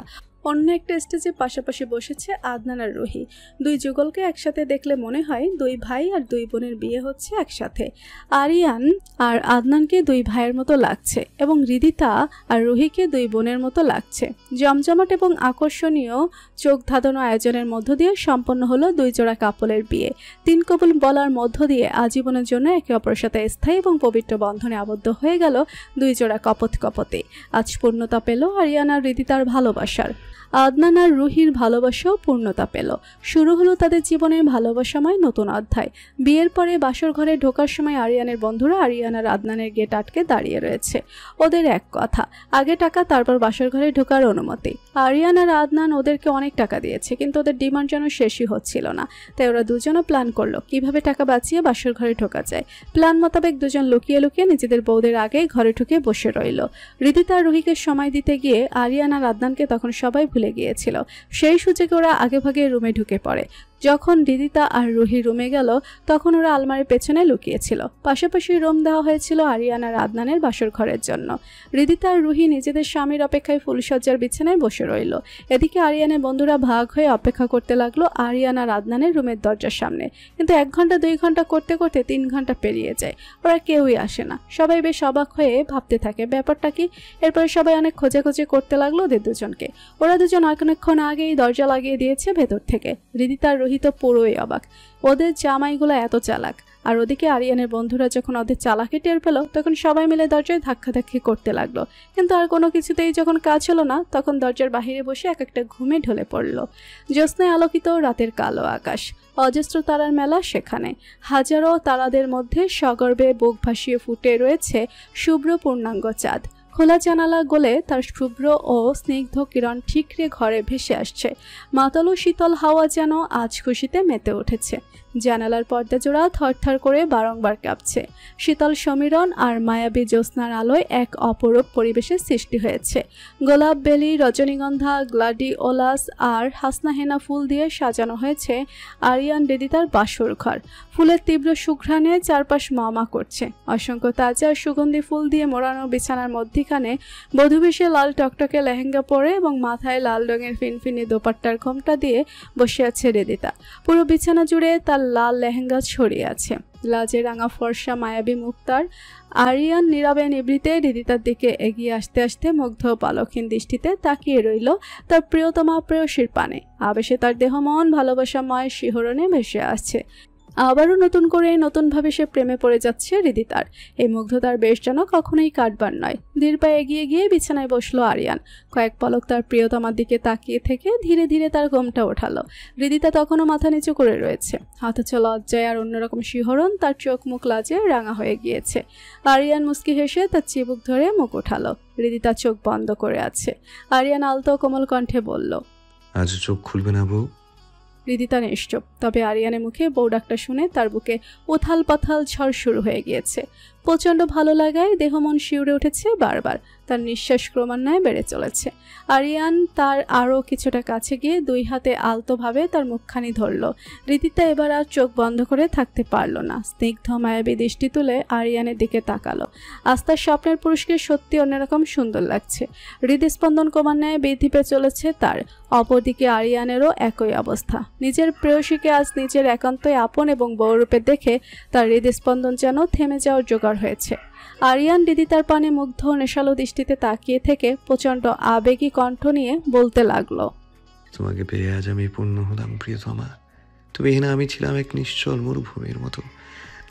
অন্য একটা স্টেজে পাশাপাশি বসেছে আদনান আর রুহি। দুই যুগলকে একসাথে দেখলে মনে হয় দুই ভাই আর দুই বোনের বিয়ে হচ্ছে একসাথে। আরিয়ান আর আদনানকে দুই ভাইয়ের মতো লাগছে এবং রিদিতা আর রুহিকে দুই বোনের মতো লাগছে। জমজমাট এবং আকর্ষণীয় চোখ ধাঁধানো আয়োজনের মধ্য দিয়ে সম্পন্ন হলো দুই জোড়া কাপলের বিয়ে। 3 কবুল বলার মধ্য দিয়ে আজীবনের জন্য একে অপরের সাথে স্থায়ী এবং পবিত্র বন্ধনে আবদ্ধ হয়ে গেল দুই জোড়া কপোতে। আজ পূর্ণতা পেল আরিয়ান আর রিদিতার ভালোবাসার। আদনান আর রুহির ভালোবাসাও পূর্ণতা পেল। শুরু হলো তাদের জীবনের ভালোবাসাময় নতুন অধ্যায়। বিয়ের পরে বাসর ঘরে ঢোকার সময় আরিয়ানের বন্ধুরা আরিয়ান আর আদনানের গেট আটকে দাঁড়িয়ে রয়েছে। ওদের এক কথা, আগে টাকা তারপর বাসর ঘরে ঢোকার অনুমতি। আরিয়ান আর আদনান ওদেরকে অনেক টাকা দিয়েছে, কিন্তু ওদের ডিমান্ড যেন শেষই হচ্ছিল না। তাই ওরা দুজনও প্ল্যান করলো কিভাবে টাকা বাঁচিয়ে বাসর ঘরে ঢোকা যায়। প্ল্যান মোতাবেক দুজন লুকিয়ে লুকিয়ে নিজেদের বউদের আগেই ঘরে ঢুকে বসে রইল। রিদিতা আর রুহিকে সময় দিতে গিয়ে আরিয়ান আর আদনানকে তখন সবাই ভুলে গিয়েছিল। সেই সুযোগে ওরা আগেভাগে রুমে ঢুকে পড়ে। যখন রিদিতা আর রুহি রুমে গেল তখন ওরা আলমারির পেছনে লুকিয়েছিল। পাশাপাশি রুম দেওয়া হয়েছিল আরিয়ান আর আদনানের বাসর ঘরের জন্য। রিদিতা আর রুহি নিজেদের স্বামীর অপেক্ষায় ফুলসজ্জার বিছানায় বসে রইল। এদিকে আরিয়ানের বন্ধুরা ভাগ হয়ে অপেক্ষা করতে লাগলো আরিয়ান আর আদনানের রুমের দরজার সামনে। কিন্তু 1 ঘন্টা 2 ঘন্টা করতে করতে 3 ঘন্টা পেরিয়ে যায়, ওরা কেউই আসে না। সবাই বেশ অবাক হয়ে ভাবতে থাকে ব্যাপারটা কি। এরপরে সবাই অনেক খোঁজাখুঁজি করতে লাগলো ওদের দুজনকে। ওরা দুজন অনেকক্ষণ আগেই দরজা লাগিয়ে দিয়েছে ভেতর থেকে। রিদিতা রুহি তো পুরোই অবাক, ওদের জামাইগুলো এত চালাক। আর ওদিকে আরিয়ানের বন্ধুরা যখন ওদের চালাকি টের পেল তখন সবাই মিলে দরজায় ধাক্কাধাক্কি করতে লাগলো। কিন্তু আর কোনো কিছুতেই যখন কাজ হলো না তখন দরজার বাহিরে বসে এক একটা ঘুমে ঢলে পড়লো। জ্যোৎস্নায় আলোকিত রাতের কালো আকাশ, অজস্র তারার মেলা সেখানে। হাজারো তারাদের মধ্যে সগর্বে বুক ভাসিয়ে ফুটে রয়েছে শুভ্র পূর্ণাঙ্গ চাঁদ। খোলা জানালা গলে তার শুভ্র ও স্নিগ্ধ কিরণ ঠিকরে ঘরে ভেসে আসছে। মাতালো শীতল হাওয়া যেন আজ খুশিতে মেতে উঠেছে। জানালার পর্দা জোড়া থরথর করে বারংবার কাঁপছে। শীতল সমীরণ আর মায়াবী জ্যোৎস্নার আলোয় এক অপরূপ পরিবেশের সৃষ্টি হয়েছে। গোলাপ, বেলি, রজনীগন্ধা, গ্লাডিওলাস আর হাসনাহেনা ফুল দিয়ে সাজানো হয়েছে আরিয়ান হৃদিতার বাসর ঘর। ফুলের তীব্র সুঘ্রাণে চারপাশ মামা করছে। অসংখ্য তাজা সুগন্ধি ফুল দিয়ে মোড়ানো বিছানার মধ্যিখানে বধূবেশে লাল টকটকে লেহেঙ্গা পরে এবং মাথায় লাল রঙের ফিনফিনি দোপাট্টার ঘোমটা দিয়ে বসে আছে হৃদিতা। পুরো বিছানা জুড়ে তার লাল লেহেঙ্গা ছড়িয়ে আছে। লাজে রাঙা ফর্সা মায়াবী মুক্তার আরিয়ান নীরবে নিবৃতে হৃদিতার দিকে এগিয়ে আসতে আসতে মুগ্ধ পালকহীন দৃষ্টিতে তাকিয়ে রইল তার প্রিয়তমা প্রেয়সীর পানে। আবেশে তার দেহ মন ভালোবাসাময় শিহরণে ভেসে আসছে। আবারও নতুন করে নতুনভাবে সে প্রেমে পড়ে যাচ্ছে হৃদিতার। এই মুগ্ধতার বেশ যেন কখনোই কাটবার নয়। ধীর পায়ে এগিয়ে গিয়ে বিছানায় বসলো আরিয়ান। কয়েক পলক তার প্রিয়তমার দিকে তাকিয়ে থেকে ধীরে ধীরে তার ঘোমটা ওঠালো। হৃদিতা তখনও মাথা নিচু করে রয়েছে, অথচ লজ্জায় আর অন্যরকম শিহরণ তার চোখ মুখ লাজে রাঙা হয়ে গিয়েছে। আরিয়ান মুস্কি হেসে তার চিবুক ধরে মুখ ওঠালো। হৃদিতা চোখ বন্ধ করে আছে। আরিয়ান আলতো কোমল কণ্ঠে বলল, আজ চোখ খুলবে না বউ? হৃদিতা নিশ্চুপ। তবে আরিয়ানের মুখে বউ ডাকটা শুনে তার বুকে উথাল পাথাল ঝড় শুরু হয়ে গিয়েছে। প্রচণ্ড ভালো লাগায় দেহ মন শিউরে উঠেছে বারবার। তার নিঃশ্বাস ক্রমান্বয়ে বেড়ে চলেছে। আরিয়ান তার আরও কিছুটা কাছে গিয়ে দুই হাতে আলতোভাবে তার মুখখানি ধরল। হৃদিতা এবার আর চোখ বন্ধ করে থাকতে পারল না। স্নিগ্ধ মায়াবী দৃষ্টি তুলে আরিয়ানের দিকে তাকালো। আস্থার স্বপ্নের পুরুষকে সত্যি অন্যরকম সুন্দর লাগছে। হৃদস্পন্দন ক্রমান্বয়ে বৃদ্ধি পেয়ে চলেছে তার। অপরদিকে আরিয়ানেরও একই অবস্থা। নিজের প্রেয়সীকে আজ নিজের একান্তই আপন এবং বউরূপে দেখে তার হৃদস্পন্দন যেন থেমে যাওয়ার জোগাড় হয়েছে। আরিয়ান হৃদিতার পানে মুগ্ধ নেশালো দৃষ্টিতে তাকিয়ে থেকে প্রচণ্ড আবেগী কণ্ঠ নিয়ে বলতে লাগলো, তোমাকে পেয়ে আজ আমি পূর্ণ হলাম প্রিয়তমা। তুমি না আমি ছিলাম এক নিশ্চল মরুভূমির মতো,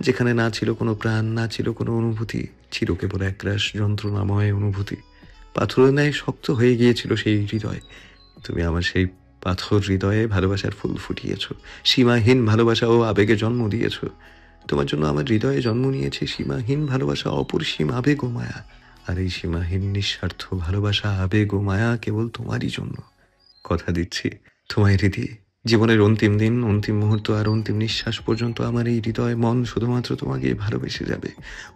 যেখানে না ছিল কোনো প্রাণ, না ছিল কোনো অনুভূতি, ছিল কেবল একরাশ যন্ত্রণাময় অনুভূতি। পাথরের ন্যায় শক্ত হয়ে গিয়েছিল সেই হৃদয়। তুমি আমার সেই পাথর হৃদয়ে ভালোবাসার ফুল ফুটিয়েছ, সীমাহীন ভালোবাসা ও আবেগে জন্ম দিয়েছ। তোমার জন্য আমার হৃদয়ে জন্ম নিয়েছে সীমাহীন ভালোবাসা, অপরিসীম আবেগ ও মায়া। আর এই সীমাহীন নিঃস্বার্থ ভালোবাসা, আবেগ ও মায়া কেবল তোমারই জন্য। কথা দিচ্ছি তোমায় হৃদি, জীবনের অন্তিম দিন, অন্তিম মুহূর্ত আর অন্তিম নিঃশ্বাস পর্যন্ত আমার এই হৃদয় মন শুধুমাত্র তোমাকে ভালোবেসে যাবে।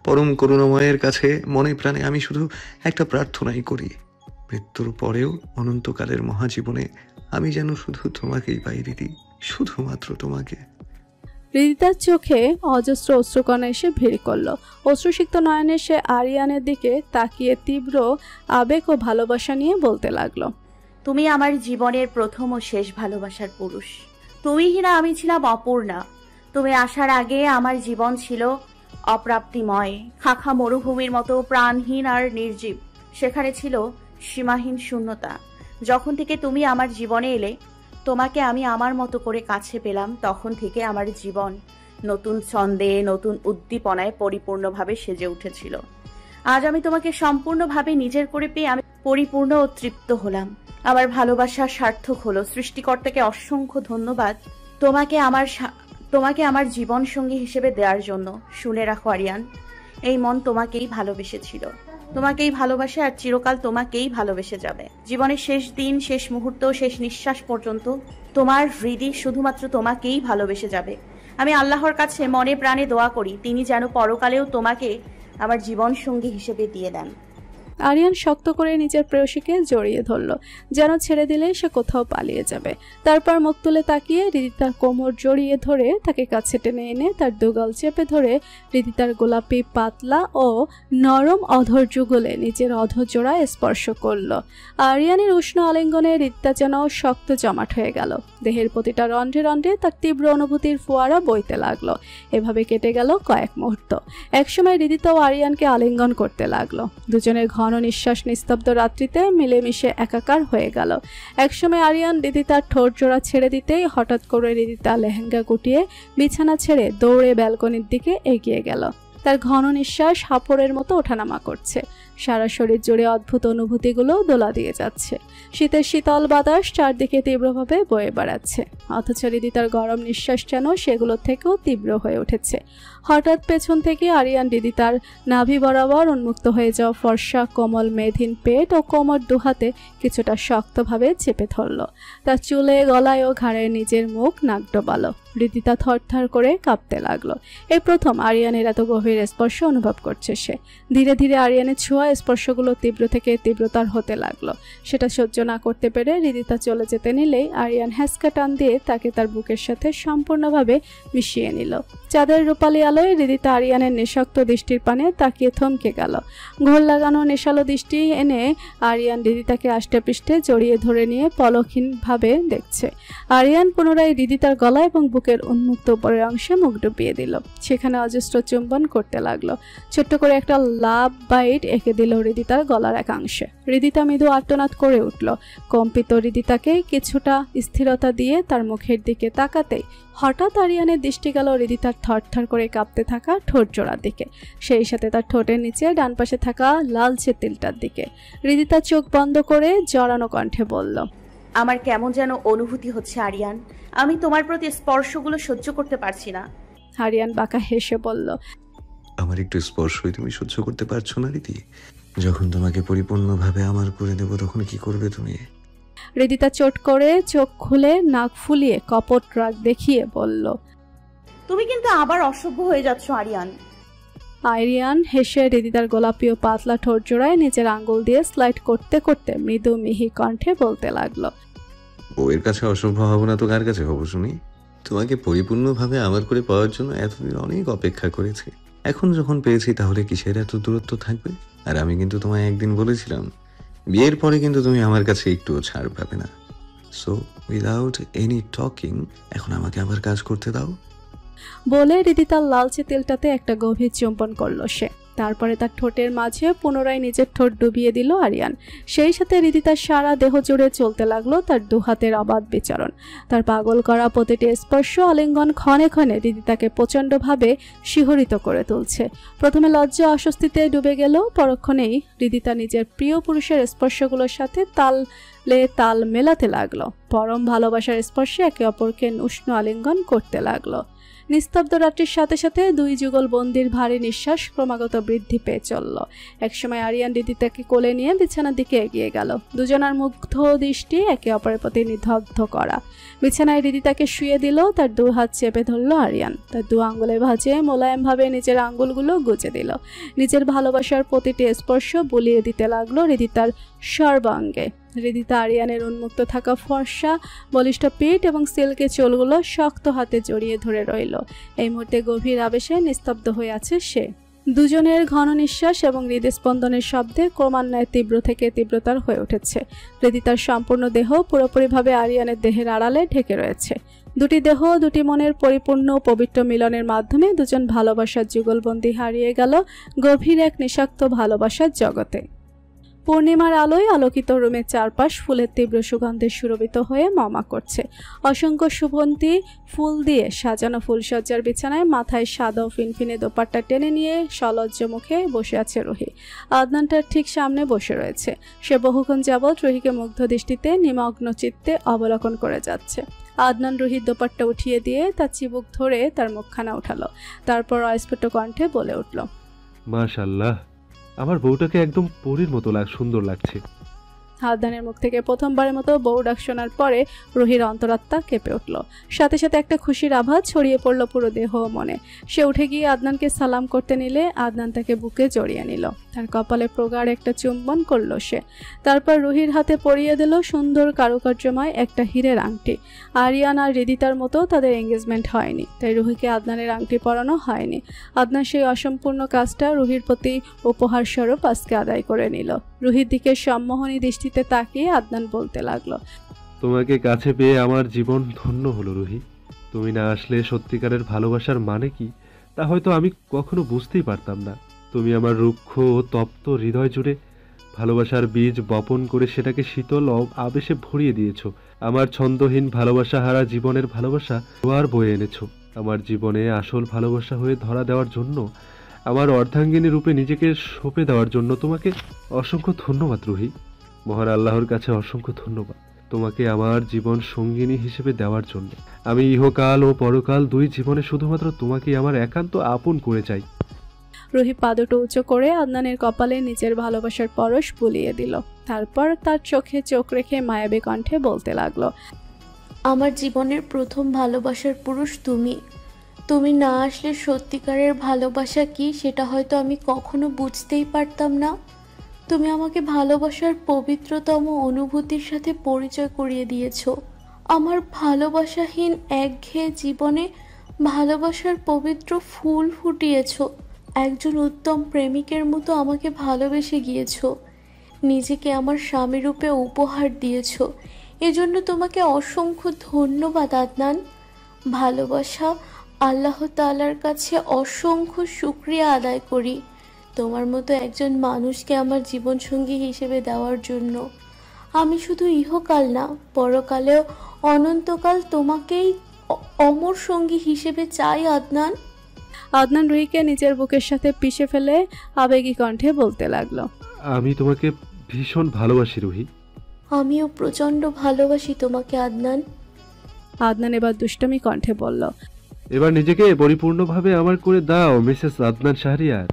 পরম করুণাময়ের কাছে মনে প্রাণে আমি শুধু একটা প্রার্থনাই করি, মৃত্যুর পরেও অনন্তকালের মহাজীবনে আমি যেন শুধু তোমাকেই পাই হৃদি, শুধুমাত্র তোমাকে। হৃদিতার চোখে অজস্র অশ্রুকণা এসে ভিড় করল। অশ্রুসিক্ত নয়নে সে আরিয়ানের দিকে তাকিয়ে তীব্র আবেগ ও ভালোবাসা নিয়ে বলতে লাগলো, তুমি আমার জীবনের প্রথম ও শেষ ভালোবাসার পুরুষ। তুমিহীনা আমি ছিলাম অপূর্ণা। তুমি আসার আগে আমার জীবন ছিল অপ্রাপ্তিময়, খাখা মরুভূমির মতো প্রাণহীন আর নির্জীব। সেখানে ছিল সীমাহীন শূন্যতা। যখন থেকে তুমি আমার জীবনে এলে, তোমাকে আমি আমার মতো করে কাছে পেলাম, তখন থেকে আমার জীবন নতুন ছন্দে, নতুন উদ্দীপনায় পরিপূর্ণভাবে সেজে উঠেছিল। আজ আমি তোমাকে সম্পূর্ণভাবে নিজের করে পেয়ে আমি পরিপূর্ণ ও তৃপ্ত হলাম। আমার ভালোবাসা সার্থক হলো। সৃষ্টিকর্তাকে অসংখ্য ধন্যবাদ তোমাকে আমার জীবন সঙ্গী হিসেবে দেওয়ার জন্য। শুনে রাখো আরিয়ান, এই মন তোমাকেই ভালোবেসেছিল, তোমাকেই ভালোবাসে আর চিরকাল তোমাকেই ভালোবেসে যাবে। জীবনের শেষ দিন, শেষ মুহূর্ত, শেষ নিঃশ্বাস পর্যন্ত তোমার হৃদয় শুধুমাত্র তোমাকেই ভালোবেসে যাবে। আমি আল্লাহর কাছে মনে প্রাণে দোয়া করি, তিনি যেন পরকালেও তোমাকে আমার জীবন সঙ্গী হিসেবে দিয়ে দেন। আরিয়ান শক্ত করে নিজের প্রেয়সীকে জড়িয়ে ধরল, যেন ছেড়ে দিলে সে কোথাও পালিয়ে যাবে। তারপর মুখ তুলে তাকিয়ে হৃদিতার কোমর জড়িয়ে ধরে তাকে কাছে টেনে এনে তার দুগাল চেপে ধরে হৃদিতার গোলাপি পাতলা ও নরম অধর যুগলে নিজের অধরজোড়া স্পর্শ করল। আরিয়ানের উষ্ণ আলিঙ্গনে হৃদিতা যেন শক্ত জমাট হয়ে গেল। দেহের প্রতিটা রন্ধ্রে রন্ধ্রে তার তীব্র অনুভূতির ফোয়ারা বইতে লাগলো। এভাবে কেটে গেল কয়েক মুহূর্ত। একসময় হৃদিতা ও আরিয়ানকে আলিঙ্গন করতে লাগলো। দুজনের ঘন নিঃশ্বাস নিস্তব্ধ রাত্রিতে মিলেমিশে একাকার হয়ে গেল। একসময় আরিয়ান হৃদিতার ঠোঁট জোড়া ছেড়ে দিতেই হঠাৎ করে হৃদিতা লেহেঙ্গা গুটিয়ে বিছানা ছেড়ে দৌড়ে ব্যালকনির দিকে এগিয়ে গেল। তার ঘন নিঃশ্বাস হাঁপড়ের মতো ওঠানামা করছে। সারা শরীর জুড়ে অদ্ভুত অনুভূতিগুলো দোলা দিয়ে যাচ্ছে। শীতের শীতল বাতাস চারদিকে তীব্রভাবে বয়ে বেড়াচ্ছে, অথচ হৃদিতার গরম নিঃশ্বাস যেন সেগুলোর থেকেও তীব্র হয়ে উঠেছে। হঠাৎ পেছন থেকে আরিয়ান রিদিতার নাভি বরাবর উন্মুক্ত হয়ে যাওয়া ফর্সা কোমল মেধিন পেট ও কোমর দুহাতে কিছুটা শক্তভাবে চেপে ধরল। তার চুলে গলায় ও ঘাড়ে নিজের মুখ নাক ডোবালো। রিদিতা থরথর করে কাঁপতে লাগলো। এই প্রথম আরিয়ানের এত গভীর স্পর্শ অনুভব করছে সে। ধীরে ধীরে আরিয়ানের ছোঁয়া স্পর্শগুলো তীব্র থেকে তীব্রতর হতে লাগলো। সেটা সহ্য না করতে পেরে রিদিতা চলে যেতে নিলেই আরিয়ান হ্যাঁচকা টান দিয়ে তাকে তার বুকের সাথে সম্পূর্ণভাবে মিশিয়ে নিল। চাঁদের রূপালী আলোয় রিদিতা আরিয়ানের নিঃশক্ত দৃষ্টির পানে তাকিয়ে থমকে গেল। ঘোর লাগানো নেশালো দৃষ্টি এনে আরিয়ান রিদিতাকে আষ্টেপৃষ্ঠে জড়িয়ে ধরে নিয়ে পলকহীনভাবে দেখছে। আরিয়ান পুনরায় রিদিতার গলা এবং বুকের উন্মুক্ত উপরের অংশে মুখ ডুবিয়ে দিল। সেখানে অজস্র চুম্বন করতে লাগলো। ছোট্ট করে একটা লাভ বাইট এঁকে দিল রিদিতার গলার একাংশে। রিদিতা মৃদু আর্তনাদ করে উঠল। কম্পিত রিদিতাকে কিছুটা স্থিরতা দিয়ে তার মুখের দিকে তাকাতেই হঠাৎ আরিয়ানের দৃষ্টি গেল রিদিতার থরথর করে কাঁপতে থাকা ঠোঁট জোড়ার দিকে, সেই সাথে তার ঠোঁটের নিচে ডান পাশে থাকা লালচে তিলটার দিকে। রিদিতা চোখ বন্ধ করে জড়ানো কণ্ঠে বলল, আমার কেমন যেন অনুভূতি হচ্ছে আরিয়ান, আমি তোমার প্রতি স্পর্শগুলো সহ্য করতে পারছি না। আরিয়ান বাঁকা হেসে বলল, আমার একটু স্পর্শই তুমি সহ্য করতে পারছো না রীতি? যখন তোমাকে পরিপূর্ণভাবে আমার করে দেব তখন কি করবে তুমি? রিদিতা চোট করে চোখ খুলে নাক ফুলিয়ে কপট রাগ দেখিয়ে বলল, তুমি কিন্তু আবার অসভ্য হয়ে যাচ্ছ আরিয়ান। আরিয়ান হেসে রিদিতার গোলাপি ও পাতলা ঠোঁট জোড়ায় নিজের আঙ্গুল দিয়ে স্লাইড করতে করতে মৃদু মিহি কণ্ঠে বলতে লাগলো, বউয়ের কাছে অসভ্য হব না তো কার কাছে হবো শুনি? তোমাকে পরিপূর্ণভাবে আমার করে পাওয়ার জন্য এতদিন অনেক অপেক্ষা করেছি। এখন যখন পেয়েছি তাহলে কিসের এত দূরত্ব থাকবে? আর আমি কিন্তু তোমায় একদিন বলেছিলাম বিয়ের পরে কিন্তু তুমি আমার কাছে একটুও ছাড় পাবে না। সো উইদাউট এনি টকিং এখন আমাকে আবার কাজ করতে দাও। বলে রিদিতার লালচে তেলটাতে একটা গভীর চুম্বন করলো সে। তারপরে তার ঠোঁটের মাঝে পুনরায় নিজের ঠোঁট ডুবিয়ে দিল আরিয়ান। সেই সাথে রিদিতার সারা দেহ জুড়ে চলতে লাগলো তার দুহাতের অবাধ বিচরণ। তার পাগল করা প্রতিটি স্পর্শ আলিঙ্গন ক্ষণে ক্ষণে রিদিতাকে প্রচণ্ডভাবে শিহরিত করে তুলছে। প্রথমে লজ্জা অস্বস্তিতে ডুবে গেল, পরক্ষণেই রিদিতা নিজের প্রিয় পুরুষের স্পর্শগুলোর সাথে তাল মেলাতে লাগলো। পরম ভালোবাসার স্পর্শে একে অপরকে উষ্ণ আলিঙ্গন করতে লাগলো। নিস্তব্ধ রাত্রির সাথে সাথে দুই যুগল বন্দির ভারী নিঃশ্বাস ক্রমাগত বৃদ্ধি পেয়ে চলল। একসময় আরিয়ান রিদিতাকে কোলে নিয়ে বিছানার দিকে এগিয়ে গেল। দুজনার মুগ্ধ দৃষ্টি একে অপরের প্রতি নিদগ্ধ করা। বিছানায় রিদিতাকে শুয়ে দিল, তার দু হাত চেপে ধরল আরিয়ান। তার দু আঙ্গুলে ভাঁজে মোলায়েমভাবে নিজের আঙ্গুলগুলো গুজে দিল। নিজের ভালোবাসার প্রতিটি স্পর্শ বুলিয়ে দিতে লাগলো রিদিতার সর্বাঙ্গে। রিদিতা আরিয়ানের উন্মুক্ত থাকা ফর্সা বলিষ্ঠ পিঠ এবং সিল্কের চুলগুলো শক্ত হাতে জড়িয়ে ধরে রইল। এই মুহূর্তে গভীর আবেশে নিস্তব্ধ হয়ে আছে সে। দুজনের ঘন নিঃশ্বাস এবং হৃদস্পন্দনের শব্দে ক্রমান্বয়ে তীব্র থেকে তীব্রতর হয়ে উঠেছে। রিদিতার সম্পূর্ণ দেহ পুরোপুরিভাবে আরিয়ানের দেহের আড়ালে ঢেকে রয়েছে। দুটি দেহ দুটি মনের পরিপূর্ণ পবিত্র মিলনের মাধ্যমে দুজন ভালোবাসার যুগলবন্দি হারিয়ে গেল গভীর এক নিঃস্বার্থ ভালোবাসার জগতে। পূর্ণিমার আলোয় আলোকিত রুমের চারপাশ ফুলের তীব্র সুগন্ধে সুরভিত হয়ে মমা করছে। অসংখ্য সুগন্ধি ফুল দিয়ে সাজানো ফুলসজ্জার বিছানায় মাথায় সাদা ও ফিনফিনে দোপাট্টা টেনে নিয়ে সলজ্জ মুখে বসে আছে রুহি। আদনানটার ঠিক সামনে বসে রয়েছে। সে বহুক্ষণ যাবৎ রুহিকে মুগ্ধ দৃষ্টিতে নিমগ্ন চিত্তে অবলোকন করে যাচ্ছে। আদনান রুহির দোপাট্টা উঠিয়ে দিয়ে তার চিবুক ধরে তার মুখখানা উঠালো। তারপর অস্ফুট কণ্ঠে বলে উঠল, মাশাআল্লাহ, আমার বউটাকে একদম পরীর মতো সুন্দর লাগছে। আদনানের মুখ থেকে প্রথমবারের মতো বউ ডাক শোনার পরে রুহির অন্তরাত্মা কেঁপে উঠল। সাথে সাথে একটা খুশির আভাস ছড়িয়ে পড়ল পুরো দেহ ও মনে। সে উঠে গিয়ে আদনানকে সালাম করতে নিলে আদনান তাকে বুকে জড়িয়ে নিল। তার কপালে প্রগাঢ় একটা চুম্বন করলো সে। তারপর রুহির হাতে পরিয়ে দিল সুন্দর কারুকার্যময় একটা হীরের আংটি। আরিয়ান আর রিদিতার মতো তাদের এঙ্গেজমেন্ট হয়নি, তাই রুহিকে আদনানের আংটি পরানো হয়নি। আদনান সেই অসম্পূর্ণ কাজটা রুহির প্রতি উপহার স্বরূপ আজকে আদায় করে নিল। রুহির দিকে সম্মোহনী দৃষ্টিতে তাকিয়ে আদনান বলতে লাগলো, তোমাকে কাছে পেয়ে আমার জীবন ধন্য হলো রুহি। তুমি না আসলে সত্যিকারের ভালোবাসার মানে কি তা হয়তো আমি কখনো বুঝতেই পারতাম না। তুমি আমার রুক্ষ ও তপ্ত হৃদয় জুড়ে ভালোবাসার বীজ বপন করে সেটাকে শীতল আবেশে ভরিয়ে দিয়েছো। আমার ছন্দহীন ভালোবাসা হারা জীবনের ভালোবাসা জোয়ার বয়ে এনেছো। আমার জীবনে আসল ভালোবাসা হয়ে ধরা দেওয়ার জন্য, আমার অর্ধাঙ্গিনী রূপে নিজেকে সঁপে দেওয়ার জন্য তোমাকে অসংখ্য ধন্যবাদ রুহি। মহান আল্লাহর কাছে অসংখ্য ধন্যবাদ। তোমাকে আমার জীবন সঙ্গিনী হিসেবে দেওয়ার জন্য। আমি ইহকাল ও পরকাল দুই জীবনে শুধুমাত্র তোমাকেই আমার একান্ত আপন করে চাই। রুহি পাদুটো উঁচু করে আদনানের কপালে নিজের ভালোবাসার পরশ বুলিয়ে দিল। তারপর তার চোখে চোখ রেখে মায়াবী কণ্ঠে বলতে লাগলো, আমার জীবনের প্রথম ভালোবাসার পুরুষ তুমি। তুমি না আসলে সত্যিকারের ভালোবাসা কি সেটা হয়তো আমি কখনো বুঝতেই পারতাম না। তুমি আমাকে ভালোবাসার পবিত্রতম অনুভূতির সাথে পরিচয় করিয়ে দিয়েছো। আমার ভালোবাসাহীন একঘেয়ে জীবনে ভালোবাসার পবিত্র ফুল ফুটিয়েছো। একজন উত্তম প্রেমিকের মতো আমাকে ভালোবেসে গিয়েছো। নিজেকে আমার স্বামীরূপে উপহার দিয়েছো। এজন্য তোমাকে অসংখ্য ধন্যবাদ আদনান। ভালোবাসা আল্লাহ তাআলার কাছে অসংখ্য শুকরিয়া আদায় করি তোমার মতো একজন মানুষকে আমার জীবনসঙ্গী হিসেবে দেওয়ার জন্য। আমি শুধু ইহকাল না, পরকালেও অনন্তকাল তোমাকেই অমর সঙ্গী হিসেবে চাই আদনান। আদনান রুহিকে নিজের বুকের সাথে পিষে ফেলে আবেগী কণ্ঠে বলতে লাগলো, আমি তোমাকে ভীষণ ভালোবাসি রুহি। আমিও প্রচন্ড ভালোবাসি তোমাকে আদনান। আদনান এবার দুষ্টমি কণ্ঠে বলল, এবার নিজেকে পরিপূর্ণভাবে আমার করে দাও মিসেস আদনান শাহরিয়ার।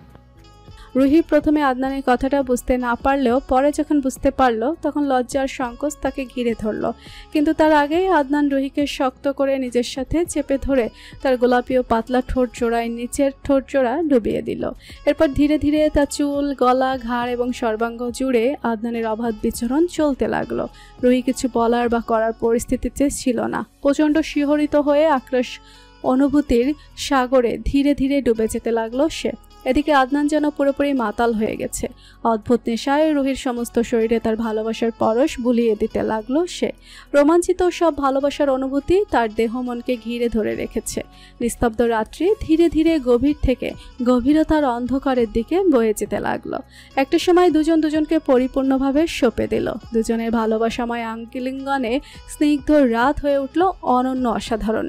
রুহি প্রথমে আদনানের কথাটা বুঝতে না পারলেও পরে যখন বুঝতে পারলো তখন লজ্জার সংকোচ তাকে ঘিরে ধরল। কিন্তু তার আগেই আদনান রুহিকে শক্ত করে নিজের সাথে চেপে ধরে তার গোলাপি ও পাতলা ঠোঁট জোড়ায় নিচের ঠোঁট জোড়া ডুবিয়ে দিল। এরপর ধীরে ধীরে তার চুল, গলা, ঘাড় এবং সর্বাঙ্গ জুড়ে আদনানের অবাধ বিচরণ চলতে লাগলো। রুহি কিছু বলার বা করার পরিস্থিতিতে ছিল না। প্রচণ্ড শিহরিত হয়ে আক্রোশ অনুভূতির সাগরে ধীরে ধীরে ডুবে যেতে লাগলো সে। এদিকে আদনান যেন পুরোপুরি মাতাল হয়ে গেছে। অদ্ভুত নেশায় রুহির সমস্ত শরীরে তার ভালোবাসার পরশ বুলিয়ে দিতে লাগলো সে। রোমাঞ্চিত সব ভালোবাসার অনুভূতি তার দেহ মনকে ঘিরে ধরে রেখেছে। নিস্তব্ধ রাত্রি ধীরে ধীরে গভীর থেকে গভীরতার অন্ধকারের দিকে বয়ে যেতে লাগলো। একটা সময় দুজন দুজনকে পরিপূর্ণভাবে সঁপে দিল। দুজনের ভালোবাসাময় আঙ্কিলিঙ্গনে স্নিগ্ধ রাত হয়ে উঠল অনন্য অসাধারণ।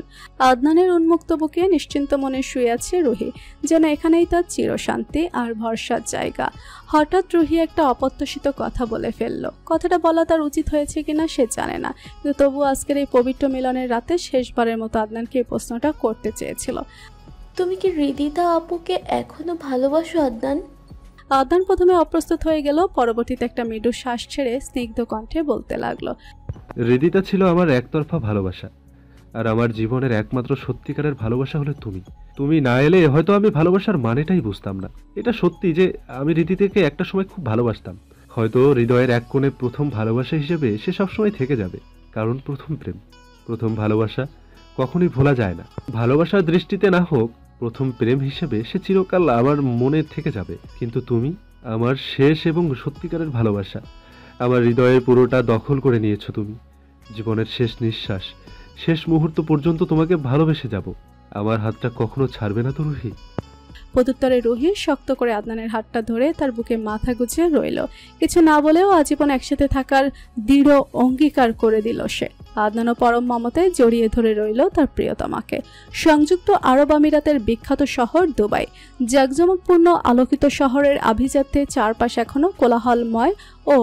আদনানের উন্মুক্ত বুকে নিশ্চিন্ত মনে শুয়ে আছে রুহি, যেন এখানেই তার চিরশান্তি আর ভরসার জায়গা। হঠাৎ রুহি একটা অপ্রত্যাশিত কথা বলে ফেলল। কথাটা বলা তার উচিত হয়েছে কিনা সে জানে না, কিন্তু তবু আজকের এই পবিত্র মিলনের রাতে শেষবারের মতো আদনানকে এই প্রশ্নটা করতে চেয়েছিল। তুমি কি হৃদিতা আপুকে এখনো ভালোবাসো আদনান? আদনান প্রথমে অপ্রস্তুত হয়ে গেল, পরবর্তীতে একটা মৃদু শ্বাস ছেড়ে স্নিগ্ধ কণ্ঠে বলতে লাগলো, হৃদিতা ছিল আমার একতরফা ভালোবাসা, আর আমার জীবনের একমাত্র সত্যিকারের ভালোবাসা হলো তুমি। তুমি না এলে হয়তো আমি ভালোবাসার মানেটাই বুঝতাম না। এটা সত্যি যে আমি রীতিকে একটা সময় খুব ভালোবাসতাম। হয়তো হৃদয়ের এক কোণে প্রথম ভালোবাসা হিসেবে সে সবসময় থেকে যাবে, কারণ প্রথম প্রেম, প্রথম ভালোবাসা কখনোই ভোলা যায় না। ভালোবাসার দৃষ্টিতে না হোক, প্রথম প্রেম হিসেবে সে চিরকাল আমার মনে থেকে যাবে। কিন্তু তুমি আমার শেষ এবং সত্যিকারের ভালোবাসা। আমার হৃদয়ের পুরোটা দখল করে নিয়েছো তুমি। জীবনের শেষ নিঃশ্বাস, শেষ মুহূর্ত পর্যন্ত তোমাকে ভালোবেসে যাব। আমার হাতটা কখনো ছাড়বে না তো রুহি? প্রত্যুত্তরে রুহি শক্ত করে আদনানের হাতটা ধরে তার বুকে মাথা গুজে রইল। কিছু না বলেও আজীবন একসাথে থাকার দৃঢ় অঙ্গীকার করে দিল সে। আদনানও পরম মমতায় জড়িয়ে ধরে রইল তার প্রিয়তমাকে। সংযুক্ত আরব আমিরাতের বিখ্যাত শহর দুবাই, জাঁকজমকপূর্ণ আলোকিত শহরের আভিজাত্যে চারপাশ এখনো কোলাহলময় ও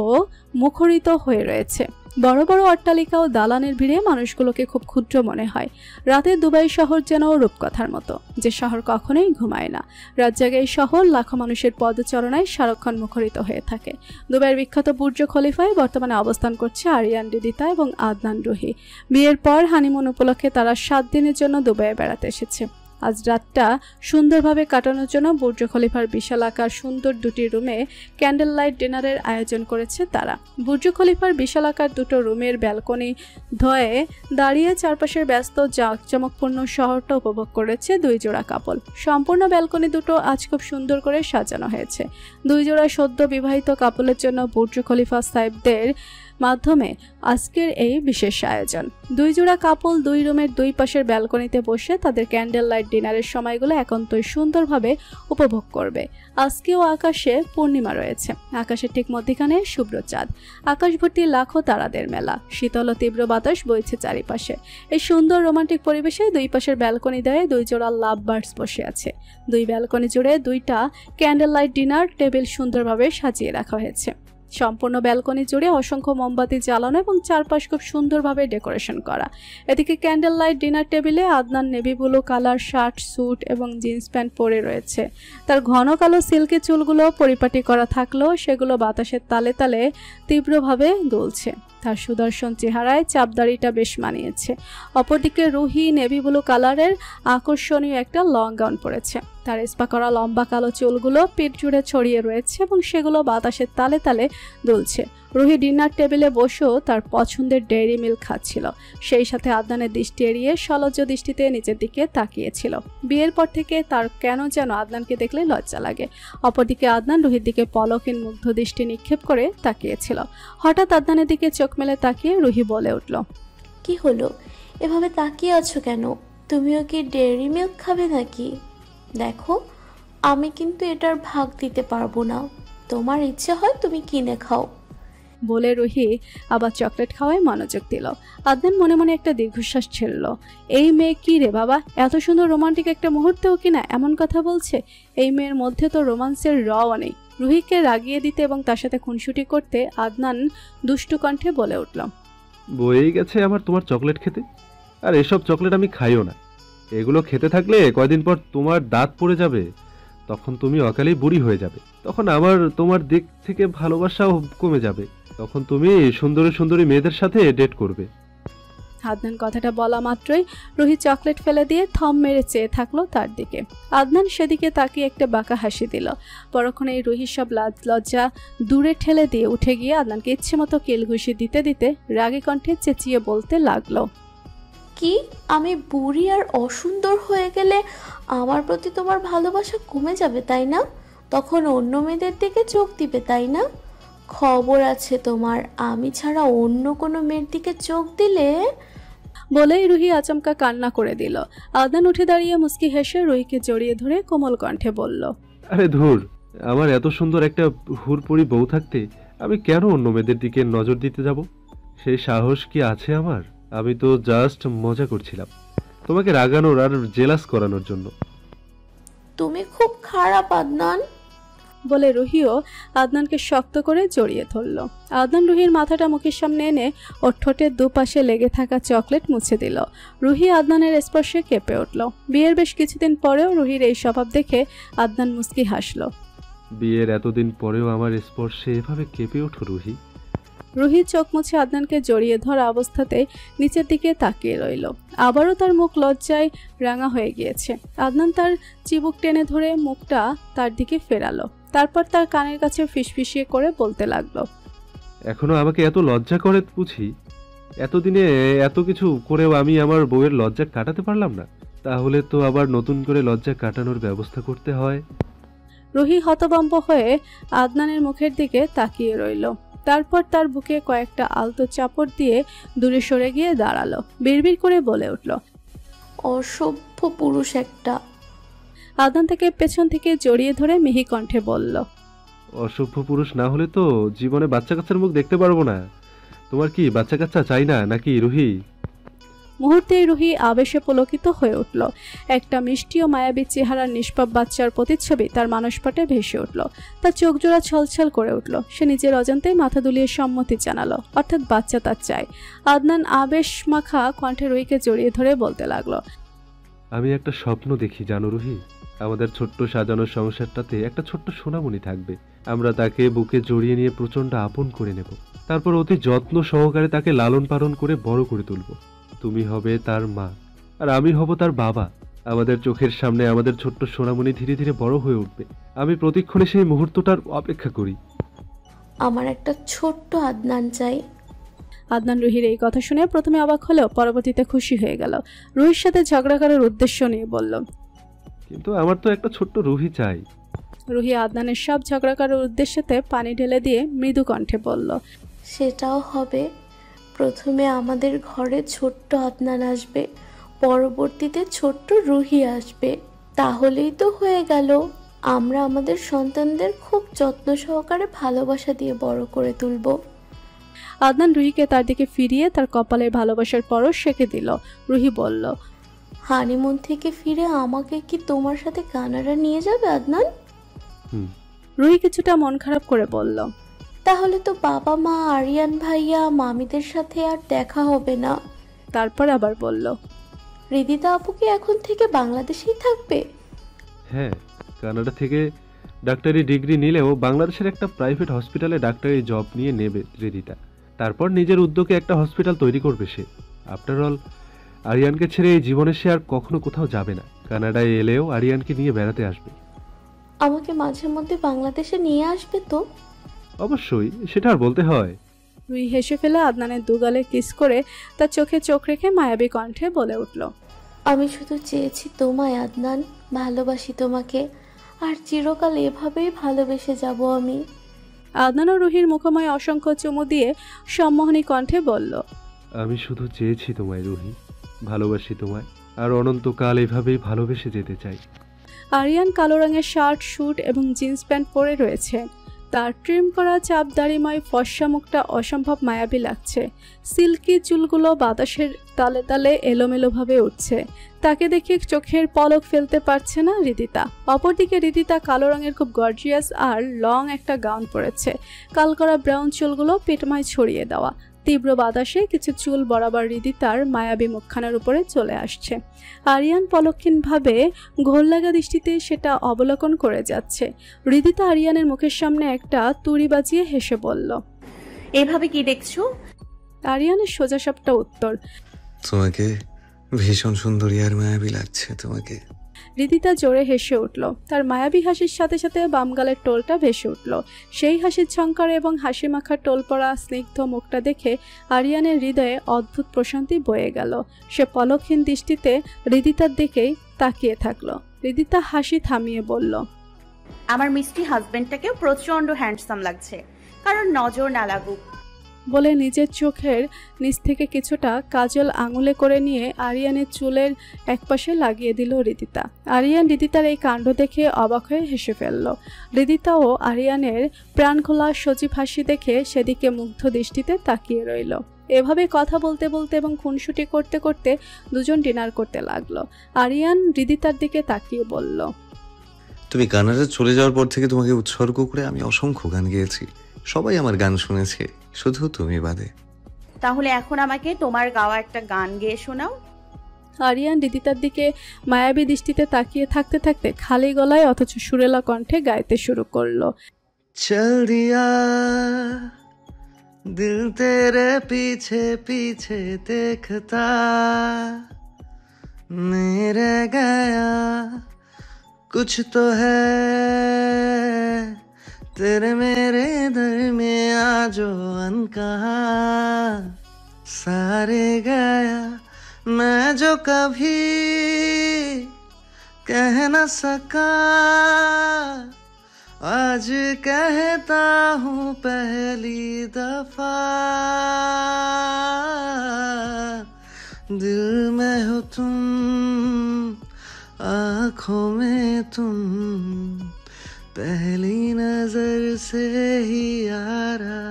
মুখরিত হয়ে রয়েছে। বড় বড় অট্টালিকা ও দালানের ভিড়ে মানুষগুলোকে খুব ক্ষুদ্র মনে হয়। রাতে দুবাই শহর যেন রূপকথার মতো, যে শহর কখনোই ঘুমায় না। রাত জাগে এই শহর লাখো মানুষের পদচারণায় সারাক্ষণ মুখরিত হয়ে থাকে। দুবাইয়ের বিখ্যাত বুর্জ খলিফায় বর্তমানে অবস্থান করছে আরিয়ান, হৃদিতা এবং আদনান রুহি। বিয়ের পর হানিমুন উপলক্ষে তারা 7 দিনের জন্য দুবাইয়ে বেড়াতে এসেছে। আজ রাতটা সুন্দরভাবে কাটানোর জন্য বুর্জ খলিফার বিশাল আকার সুন্দর দুটি রুমে ক্যান্ডেল লাইট ডিনারের আয়োজন করেছে তারা। বুর্জ খলিফার বিশাল আকার দুটো রুমের ব্যালকনি ধয়ে দাঁড়িয়ে চারপাশের ব্যস্ত জাঁকজমকপূর্ণ শহরটা উপভোগ করেছে 2 জোড়া কাপল। সম্পূর্ণ ব্যালকনি দুটো আজ খুব সুন্দর করে সাজানো হয়েছে। 2 জোড়া সদ্য বিবাহিত কাপলের জন্য বুর্জ খলিফা সাহেবদের মাধ্যমে আজকের এই বিশেষ আয়োজন। 2 জোড়া কাপল 2 রুমের 2 পাশের ব্যালকনিতে বসে তাদের ক্যান্ডেল লাইট ডিনারের সময়গুলো একান্তই সুন্দরভাবে উপভোগ করবে। আজকেও আকাশে পূর্ণিমা রয়েছে। আকাশের ঠিক মধ্যখানে শুভ্র চাঁদ, আকাশ ভর্তি লাখো তারাদের মেলা। শীতল ও তীব্র বাতাস বইছে চারিপাশে। এই সুন্দর রোমান্টিক পরিবেশে 2 পাশের ব্যালকনি দেয় 2 জোড়া লাভ বার্ডস বসে আছে। 2 ব্যালকনি জুড়ে 2টা ক্যান্ডেল লাইট ডিনার টেবিল সুন্দরভাবে সাজিয়ে রাখা হয়েছে। সম্পূর্ণ ব্যালকনি জুড়ে অসংখ্য মোমবাতি জ্বালানো এবং চারপাশ খুব সুন্দরভাবে ডেকোরেশন করা। এদিকে ক্যান্ডেল লাইট ডিনার টেবিলে Adnan navy blue colour shirt, suit এবং জিন্স প্যান্ট পরে রয়েছে। তার ঘন কালো সিল্কি চুলগুলো পরিপাটি করা থাকলেও সেগুলো বাতাসের তালে তালে তীব্রভাবে দুলছে। তার সুদর্শন চেহারায় চাপদাড়িটা বেশ মানিয়েছে। অপরদিকে রুহি নেভি ব্লু কালারের আকর্ষণীয় একটা লং গাউন পরেছে। তার স্পা করা লম্বা কালো চুলগুলো পিঠ জুড়ে ছড়িয়ে রয়েছে এবং সেগুলো বাতাসের তালে তালে দুলছে। রুহি ডিনার টেবিলে বসেও তার পছন্দের ডেইরি মিল্ক খাচ্ছিল। সেই সাথে আদনানের দৃষ্টি এড়িয়ে সলজ্জ দৃষ্টিতে নিচের দিকে তাকিয়েছিল। বিয়ের পর থেকে তার কেন যেন আদনানকে দেখলে লজ্জা লাগে। অপরদিকে আদনান রুহির দিকে পলকহীন মুগ্ধ দৃষ্টি নিক্ষেপ করে তাকিয়েছিল। হঠাৎ আদনানের দিকে চোখ মেলে তাকিয়ে রুহি বলে উঠল, কি হলো, এভাবে তাকিয়ে আছো কেন? তুমিও কি ডেয়ারি মিল্ক খাবে নাকি? দেখো, আমি কিন্তু এটার ভাগ দিতে পারবো না। তোমার ইচ্ছে হয় তুমি কিনে খাও। বলে রুহি আবার চকলেট খাওয়ায় মনোযোগ দিল। আদনান মনে মনে একটা দীর্ঘশ্বাস ছেড়ল। এই মেয়ে কি রে বাবা, এত সুন্দর রোমান্টিক একটা মুহূর্তেও কিনা এমন কথা বলছে। এই মেয়ের মধ্যে তো রোমান্সের রও নেই। রুহিকে রাগিয়ে দিতে এবং তার সাথে খুনসুটি করতে আদনান দুষ্টু কণ্ঠে বলে উঠল, বয়েই গেছে আমার তোমার চকলেট খেতে। আর এসব চকলেট আমি খাইও না। এগুলো খেতে থাকলে কয়দিন পর তোমার দাঁত পড়ে যাবে, তখন তুমি অকালেই বুড়ি হয়ে যাবে। তখন আমার তোমার দিক থেকে ভালোবাসাও কমে যাবে। তখন তুমি সুন্দরী সুন্দরী মেয়েদের সাথে ডেট করবে। আদনান কথাটা বলা মাত্রই রুহি চকলেট ফেলে দিয়ে থম মেরে চেয়ে থাকলো তার দিকে। আদনান সেদিকে তাকিয়ে একটা বাঁকা হাসি দিল। পরক্ষণে এই রুহির সব লাজ লজ্জা দূরে ঠেলে দিয়ে উঠে গিয়ে আদনানকে ইচ্ছে মতো কিলঘুষি দিতে দিতে রাগী কণ্ঠে চেঁচিয়ে বলতে লাগলো, কি, আমি বুড়ি আর অসুন্দর হয়ে গেলে আমার প্রতি তোমার ভালোবাসা কমে যাবে তাই না? তখন অন্য মেয়েদের দিকে চোখ দিবে তাই না? খবর আছে তোমার, আমি ছাড়া অন্য কোনো মেয়ের দিকে চোখ দিলে। বলেই রুহি আচমকা কান্না করে দিল। আদনান উঠে দাঁড়িয়ে মুস্কি হেসে রুহিকে জড়িয়ে ধরে কোমল কণ্ঠে বলল, আরে ধুর, আমার এত সুন্দর একটা হুড়পুরি বউ থাকতে আমি কেন অন্য মেয়েদের দিকে নজর দিতে যাব? সেই সাহস কি আছে আমার? আমি তো জাস্ট মজা করছিলাম, তোমাকে রাগানোর আর জেলাস করানোর জন্য। তুমি খুব খারাপ আদনান। বলে রুহিও আদনানকে শক্ত করে জড়িয়ে ধরল। আদনান রুহির মাথাটা মুখের সামনে এনে ওর ঠোঁটের দুপাশে লেগে থাকা চকলেট মুছে দিল। রুহি আদনানের স্পর্শে কেঁপে উঠল। বিয়ের বেশ কিছুদিন পরেও রুহির এই স্বভাব দেখে আদনান মুস্কি হাসল। বিয়ের এতদিন পরেও আমার স্পর্শে এভাবে কেঁপে ওঠো রুহি? রুহি চোখ মুছে আদনানকে জড়িয়ে ধরা অবস্থাতে নিচের দিকে তাকিয়ে রইল। আবারও তার মুখ লজ্জায় রাঙা হয়ে গিয়েছে। আদনান তার চিবুক টেনে ধরে মুখটা তার দিকে ফেরালো। তারপর তার কানের কাছে ফিসফিসিয়ে করে বলতে লাগলো, এখনো আমাকে এত লজ্জা করে বুঝি? এতদিনে এত কিছু করেও আমি আমার বউয়ের লজ্জা কাটাতে পারলাম না? তাহলে তো আবার নতুন করে লজ্জা কাটানোর ব্যবস্থা করতে হয়। রুহি হতভম্ব হয়ে আদনানের মুখের দিকে তাকিয়ে রইল। তারপর তার বুকে কয়েকটা আলতো চাপড় দিয়ে দূরে সরে গিয়ে দাঁড়ালো। বিড়বিড় করে বলে উঠল, অসভ্য পুরুষ একটা। আদনান থেকে পেছন থেকে জড়িয়ে ধরে মিহি কণ্ঠে বলল, অসভ্য পুরুষ না হলে তো জীবনে বাচ্চা কাচ্চার মুখ দেখতে পারবো না। তোমার কি বাচ্চা কাচ্চা চাই না নাকি রুহি? মুহূর্তেই রুহি আবেশে পুলকিত হয়ে উঠল। একটা মিষ্টি ও মায়াবী চেহারার নিষ্পাপ বাচ্চার প্রতিচ্ছবি তার মানসপটে ভেসে উঠল। তার চোখ জোড়া ছলছল করে উঠল। সে নিজের অজান্তেই মাথা দুলিয়ে সম্মতি জানালো, অর্থাৎ বাচ্চা তার চাই। আদনান আবেশ মাখা কণ্ঠে রুহিকে জড়িয়ে ধরে বলতে লাগলো, আমি একটা স্বপ্ন দেখি জানো রুহি, আমাদের ছোট্ট সাজানো সংসারটাতে একটা ছোট্ট সোনামণি থাকবে। আমরা তাকে বুকে জড়িয়ে নিয়ে প্রচন্ড আপন করে নেব। তারপর অতি যত্ন সহকারে তাকে লালন পালন করে বড় করে তুলব। তুমি হবে তার মা আর আমি হব তার বাবা। আমাদের চোখের সামনে আমাদের ছোট্ট সোনামণি ধীরে ধীরে বড় হয়ে উঠবে। আমি প্রতিক্ষণে সেই মুহূর্তটার অপেক্ষা করি। আমার একটা ছোট্ট আদনান চাই। আদনান রুহির এই কথা শুনে প্রথমে অবাক হলেও পরবর্তীতে খুশি হয়ে গেল। রুহির সাথে ঝগড়া করার উদ্দেশ্য নিয়ে বলল, কিন্তু আমার তো একটা ছোট্ট রুহি চাই। রুহি আদনানের সব ঝগড়া করার উদ্দেশ্যতে পানি ঢেলে দিয়ে মৃদু কণ্ঠে বলল, সেটাও হবে। প্রথমে আমাদের ঘরে ছোট্ট আদনান আসবে, পরবর্তীতে ছোট্ট রুহি আসবে। তাহলেই তো হয়ে গেল। আমরা আমাদের সন্তানদের খুব যত্ন সহকারে ভালোবাসা দিয়ে বড় করে তুলব। আদনান রুহিকে তার দিকে ফিরিয়ে তার কপালে ভালোবাসার পরশ সেঁকে দিল। রুহি বলল, হানিমুন থেকে ফিরে আমাকে কি তোমার সাথে কানাডা নিয়ে যাবে আদনান? রুহি কিছুটা মন খারাপ করে বলল, তাহলে তো বাবা মা, আরিয়ান ভাইয়া, মামিদের সাথে আর দেখা হবে না। তারপর আবার বলল, রিদিতা আপু কি এখন থেকে বাংলাদেশেই থাকবে? হ্যাঁ, কানাডা থেকে ডাক্তারি ডিগ্রি নিলেও বাংলাদেশের একটা প্রাইভেট হসপিটালে ডাক্তারি জব নিয়ে নেবে রিদিতা। তারপর নিজের উদ্যোগে একটা হসপিটাল তৈরি করবে সে। আফটার অল, আরিয়ানকে ছেড়ে এই জীবনে সে আর কখনো কোথাও যাবে না। কানাডায় এলেও আরিয়ানকে নিয়ে বেড়াতে আসবে। আমাকে মাঝে মধ্যে বাংলাদেশে নিয়ে আসবে তো? অবশ্যই, সেটা আর বলতে হয়। রুহি হেসে ফেলে আদনানের দুগালে কিস করে তার চোখে চোখ রেখে মায়াবী কণ্ঠে বলে উঠল, আমি শুধু চেয়েছি তোমায় আদনান, ভালোবাসি তোমাকে, আর চিরকাল এভাবেই ভালোবেসে যাব আমি। আদনান ও রুহির মুখময় অসংখ্য চুমু দিয়ে সম্মোহনী কণ্ঠে বলল, আমি শুধু চেয়েছি তোমায় রুহি, ভালোবাসি তোমায়, আর অনন্তকাল এভাবেই ভালোবেসে যেতে চাই। আরিয়ান কালো রঙের শার্ট, স্যুট এবং জিন্স প্যান্ট পরে রয়েছে। তার ট্রিম করা চাপদাড়িময় ফর্সা মুখটা অসম্ভব মায়াবী লাগছে। সিল্কি চুলগুলো বাতাসের তালে তালে এলোমেলোভাবে উঠছে। তাকে দেখে চোখের পলক ফেলতে পারছে না রিদিতা। অপরদিকে রিদিতা কালো রঙের খুব গর্জিয়াস আর লং একটা গাউন পরেছে। কালকরা ব্রাউন চুলগুলো পেটমায় ছড়িয়ে দেওয়া। তীব্র বাতাসে কিছু চুল বরাবর রিদিতার মায়াবী মুখখানার উপরে চলে আসছে। আরিয়ান পলক্ষীনভাবে ঘোর লাগা দৃষ্টিতে সেটা অবলোকন করে যাচ্ছে। রিদিতা আরিয়ানের মুখের সামনে একটা তুড়ি বাজিয়ে হেসে বলল, এভাবে কি দেখছো? আরিয়ানের সোজাসাপটা উত্তর, তোমাকে ভীষণ সুন্দরী আর মায়াবী লাগছে তোমাকে। রিদিতা জোরে হেসে উঠল। তার মায়াবী হাসির সাথে সাথে বামগালের টোলটা ভেসে উঠল। সেই হাসির ঝংকার এবং হাসি মাখা টোল পড়া স্নিগ্ধ মুখটা দেখে আরিয়ানের হৃদয়ে অদ্ভুত প্রশান্তি বয়ে গেল। সে পলকহীন দৃষ্টিতে রিদিতার দিকেই তাকিয়ে থাকলো। রিদিতা হাসি থামিয়ে বলল, আমার মিষ্টি হাজবেন্ডটাকেও প্রচন্ড হ্যান্ডসাম লাগছে, কারণ নজর না লাগুক। বলে নিজের চোখের নিচ থেকে কিছুটা কাজল আঙুলে করে নিয়ে আরিয়ানের চুলের একপাশে লাগিয়ে দিল রিদিতা। আরিয়ান রিদিতার এই কাণ্ড দেখে অবাক হয়ে হেসে ফেলল। রিদিতাও আরিয়ানের প্রাণখোলা সজীব হাসি দেখে সেদিকে মুগ্ধ দৃষ্টিতে তাকিয়ে রইল। এভাবে কথা বলতে বলতে এবং খুনসুটি করতে করতে দুজন ডিনার করতে লাগলো। আরিয়ান রিদিতার দিকে তাকিয়ে বলল, তুমি কানাডা চলে যাওয়ার পর থেকে তোমাকে উৎসর্গ করে আমি অসংখ্য গান গেয়েছি। সবাই আমার গান শুনেছে, শুধু তুমি বাদে। তাহলে এখন আমাকে তোমার গাওয়া একটা গান গেয়ে শোনাও। আরিয়ান রিদিতার দিকে মায়াবী দৃষ্টিতে তাকিয়ে থাকতে থাকতে খালি গলায় অথচ সুরেলা কণ্ঠে গাইতে শুরু করলো, চল দিয়া দিল তেরে পিছে পিছে দেখতা মেরে গয়া कुछ तो है तेरे मेरे दरमिया जो अनकहा सारे गया मैं जो कभी कह न सका आज कहता हूँ पहली दफा दिल में हो तुम आँखों में तुम पहली नजर से ही यारा।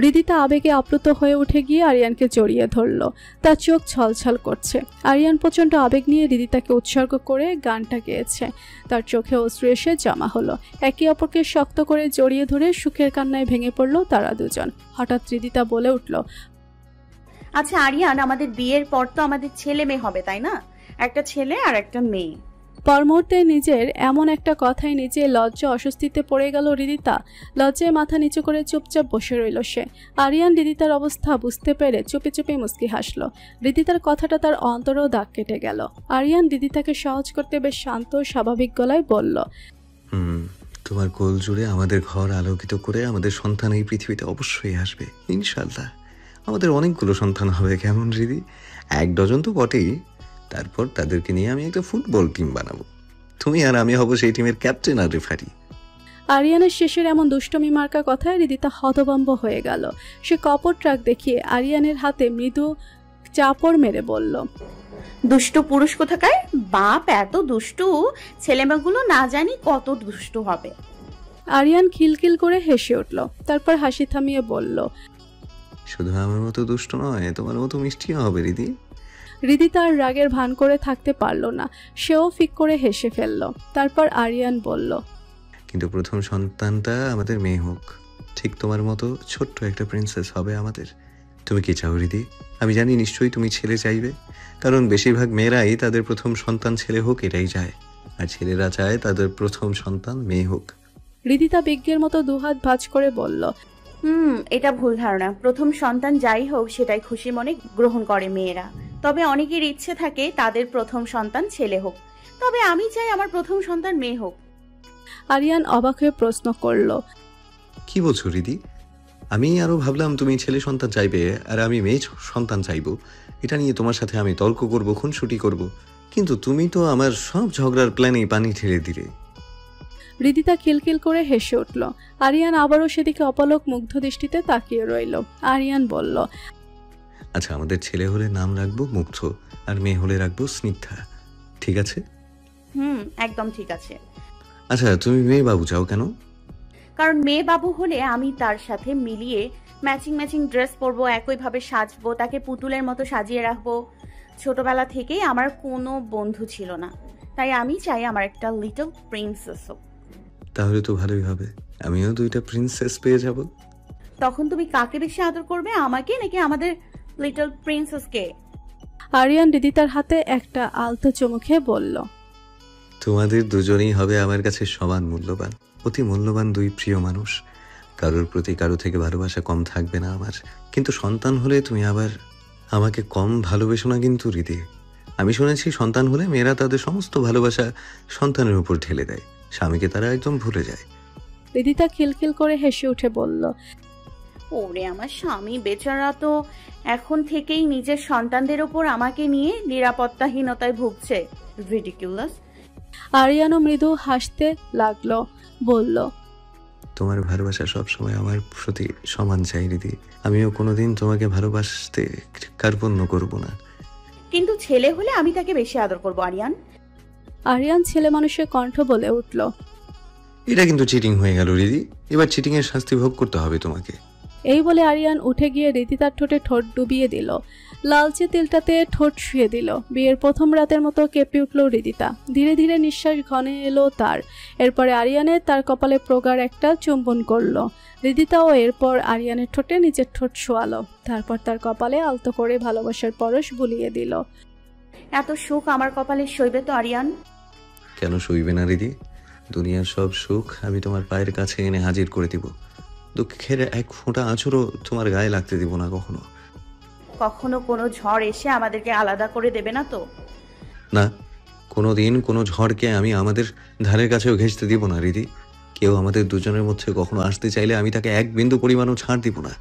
রিদিতা আবেগে আপ্লুত হয়ে উঠে গিয়ে আরিয়ানকে জড়িয়ে ধরল। তার চোখ ছলছল করছে। আরিয়ান প্রচণ্ড আবেগ নিয়ে রিদিতাকে উৎসর্গ করে গানটা গেয়েছে। তার চোখে অশ্রু এসে জমা হলো। একে অপরকে শক্ত করে জড়িয়ে ধরে সুখের কান্নায় ভেঙে পড়ল তারা দুজন। হঠাৎ রিদিতা বলে উঠল, আচ্ছা আরিয়ান, আমাদের বিয়ের পর তো আমাদের ছেলে মেয়ে হবে, তাই না? একটা ছেলে আর একটা মেয়ে। পর মুহূর্তে নিজের এমন একটা কথায় নিজে লজ্জা অস্বস্তিতে পড়ে গেল রিদিতা। লজ্জায় মাথা নিচু করে চুপচাপ বসে রইল সে। আরিয়ান রিদিতার অবস্থা বুঝতে পেরে চুপে চুপে মুচকি হাসল। রিদিতার কথাটা তার অন্তরেও দাগ কেটে গেল। আরিয়ান রিদিতাকে সহজ করতে বেশ শান্ত স্বাভাবিক গলায় বলল, তোমার কোল জুড়ে আমাদের ঘর আলোকিত করে আমাদের সন্তান এই পৃথিবীতে অবশ্যই আসবে ইনশাল্লাহ। আমাদের অনেকগুলো সন্তান হবে, কেমন রিদি? 1 ডজন তো বটেই। তারপর তাদেরকে নিয়ে আমি একটা ফুটবল টিম বানাবো। তুমি আর আমি হব সেই টিমের ক্যাপ্টেন আর রেফারি। আরিয়ানের শেষের এমন দুষ্টমি মার্কা কথায় রিদিতা হতভম্ব হয়ে গেল। সে কপট রাগ দেখিয়ে আরিয়ানের হাতে মৃদু চাপড় মেরে বলল, দুষ্টু পুরুষ কোথাকার! বাপ এত দুষ্টু, ছেলেমেয়েগুলো না জানি কত দুষ্টু হবে। আরিয়ান খিলখিল করে হেসে উঠল। তারপর হাসি থামিয়ে বলল, শুধু আমার মতো দুষ্ট নয়, তোমার মতো মিষ্টিও হবে রিদি। রিদি তার রাগের ভান করে থাকতে পারল না। সেও ফিক করে হেসে ফেলল। তারপর আরিয়ান বলল, কিন্তু প্রথম সন্তানটা আমাদের মেয়ে হোক। ঠিক তোমার মতো ছোট্ট একটা প্রিন্সেস হবে আমাদের। তুমি কি চাও রিদি? আমি জানি নিশ্চয়ই তুমি ছেলে চাইবে, কারণ বেশিরভাগ মেয়েরাই তাদের প্রথম সন্তান ছেলে হোক এটাই চায়, আর ছেলেরা চায় তাদের প্রথম সন্তান মেয়ে হোক। রিদিতা বিজ্ঞের মতো দুহাত ভাঁজ করে বলল, এটা ভুল ধারণা। প্রথম সন্তান যাই হোক সেটাই খুশি মনে গ্রহণ করে মেয়েরা। তবে অনেকের ইচ্ছে থাকে তাদের প্রথম সন্তান ছেলে হোক। তবে আমি চাই আমার প্রথম সন্তান মেয়ে হোক। আরিয়ান অবাক হয়ে প্রশ্ন করল, কি বলছো রিদি? আমি আরো ভাবলাম তুমি ছেলে সন্তান চাইবে আর আমি মেয়ে সন্তান চাইবো। এটা নিয়ে তোমার সাথে আমি তর্ক করব, খুনসুটি করব, কিন্তু তুমি তো আমার সব ঝগড়ার প্ল্যানেই পানি ঠেলে দিলে। রিদিতা খিলখিল করে হেসে উঠল। আরিয়ান আবারও সেদিকে অপলক মুগ্ধ দৃষ্টিতে তাকিয়ে রইল। আরিয়ান বলল, আচ্ছা, আমাদের ছেলে হলে নাম রাখবো মুগ্ধ, আর মেয়ে হলে রাখবো স্নিগ্ধা, ঠিক আছে? একদম ঠিক আছে। আচ্ছা, তুমি মেয়ে বাবু চাও কেন? কারণ মেয়ে বাবু হলে আমি তার সাথে মিলিয়ে ম্যাচিং ড্রেস পরবো, একইভাবে সাজবো, তাকে পুতুলের মতো সাজিয়ে রাখবো। ছোটবেলা থেকেই আমার কোনো বন্ধু ছিল না, তাই আমি চাই আমার একটা লিটল প্রিন্সেস হোক। তাহলে তো ভালোই হবে, আমিও 2টা প্রিন্সেস পেয়ে যাব। তখন তুমি কাকে বেশি আদর করবে, আমাকে নাকি আমাদের লিটল প্রিন্সেসকে? আরিয়ান রিদিতার হাতে একটা আলতো চুমু খেয়ে বলল, তোমাদের দুজনেই হবে আমার কাছে সমান মূল্যবান, অতি মূল্যবান 2 প্রিয় মানুষ। কারোর প্রতি কারো থেকে ভালোবাসা কম থাকবে না আমার। কিন্তু সন্তান হলে তুমি আবার আমাকে কম ভালোবেসো না কিন্তু রিদি। আমি শুনেছি সন্তান হলে মেয়েরা তাদের সমস্ত ভালোবাসা সন্তানের উপর ঢেলে দেয়, স্বামীকে তারা একদম ভুলে যায়। রিদিতা খিলখিল করে হেসে উঠে বলল, ওরে আমার স্বামী বেচারা তো এখন থেকেই নিজের সন্তানদের উপর আমাকে নিয়ে নিরাপত্তাহীনতায় ভুগছে। রিডিকুলাস। আরিয়ানও মৃদু হাসতে লাগলো, বলল, তোমার ভালোবাসা সবসময় আমার প্রতি সমান চাই রিদি। আমিও কোনোদিন তোমাকে ভালোবাসতে কার্পণ্য করব না। কিন্তু ছেলে হলে আমি তাকে বেশি আদর করব আরিয়ান। আরিয়ান ছেলে মানুষের কণ্ঠ বলে উঠল, এটা কিন্তু চিটিং হয়ে গেল রিদি, এবার চিটিং এর শাস্তি ভোগ করতে হবে তোমাকে। এই বলে আরিয়ান উঠে গিয়ে রিদিতার ঠোঁটে ঠোঁট ডুবিয়ে দিল, লালচে তিলটাতে ঠোঁট শুয়ে দিল। বিয়ের প্রথম রাতের মতো কেঁপে উঠল রিদিতা। ধীরে ধীরে নিঃশ্বাস ঘনে এলো তার। এরপরে আরিয়ানের তার কপালে প্রগাঢ় একটা চুম্বন করলো। রিদিতাও এরপর আরিয়ানের ঠোঁটে নিজের ঠোঁট শোয়ালো, তারপর তার কপালে আলতো করে ভালোবাসার পরশ বুলিয়ে দিল। এত সুখ আমার কপালে সইবে তো আরিয়ান? কেন সইবে না রিদি? দুনিয়ার সব সুখ আমি তোমার পায়ের কাছে এনে হাজির করে দিব। দুঃখের এক ফোঁটা আঁচড়ও তোমার গায়ে লাগতে দিব না কখনো। কখনো কোনো ঝড় এসে আমাদেরকে আলাদা করে দেবে না তো? না, কোনোদিন কোনো ঝড়কে আমি আমাদের ধারের কাছেও ঘেঁষতে দিব না রিদি। কেউ আমাদের দুজনের মধ্যে কখনো আসতে চাইলে আমি তাকে এক বিন্দু পরিমাণও ছাড় দিব না।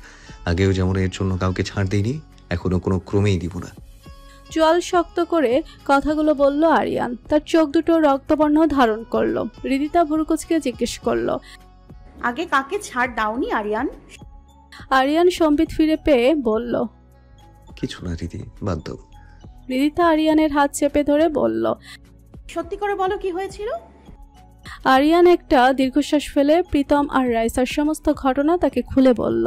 আগেও যেমন এর জন্য কাউকে ছাড় দিইনি, এখনো কোনো ক্রমেই দিব না। চোয়াল শক্ত করে কথাগুলো বলল আরিয়ান। তার চোখ দুটো রক্তবর্ণ ধারণ করলো। রিদিতা ভুরুকুচকে জিজ্ঞেস করলো, আগে কাকে ছাড় দাওনি আরিয়ান? আরিয়ান সম্বিত ফিরে পেয়ে বলল, কিছু না রিদি, বাদ দাও। রিদিতা আরিয়ানের হাত চেপে ধরে বলল, সত্যি করে বলো কি হয়েছিল? আরিয়ান একটা দীর্ঘশ্বাস ফেলে প্রীতম আর রাইসার সমস্ত ঘটনা তাকে খুলে বলল।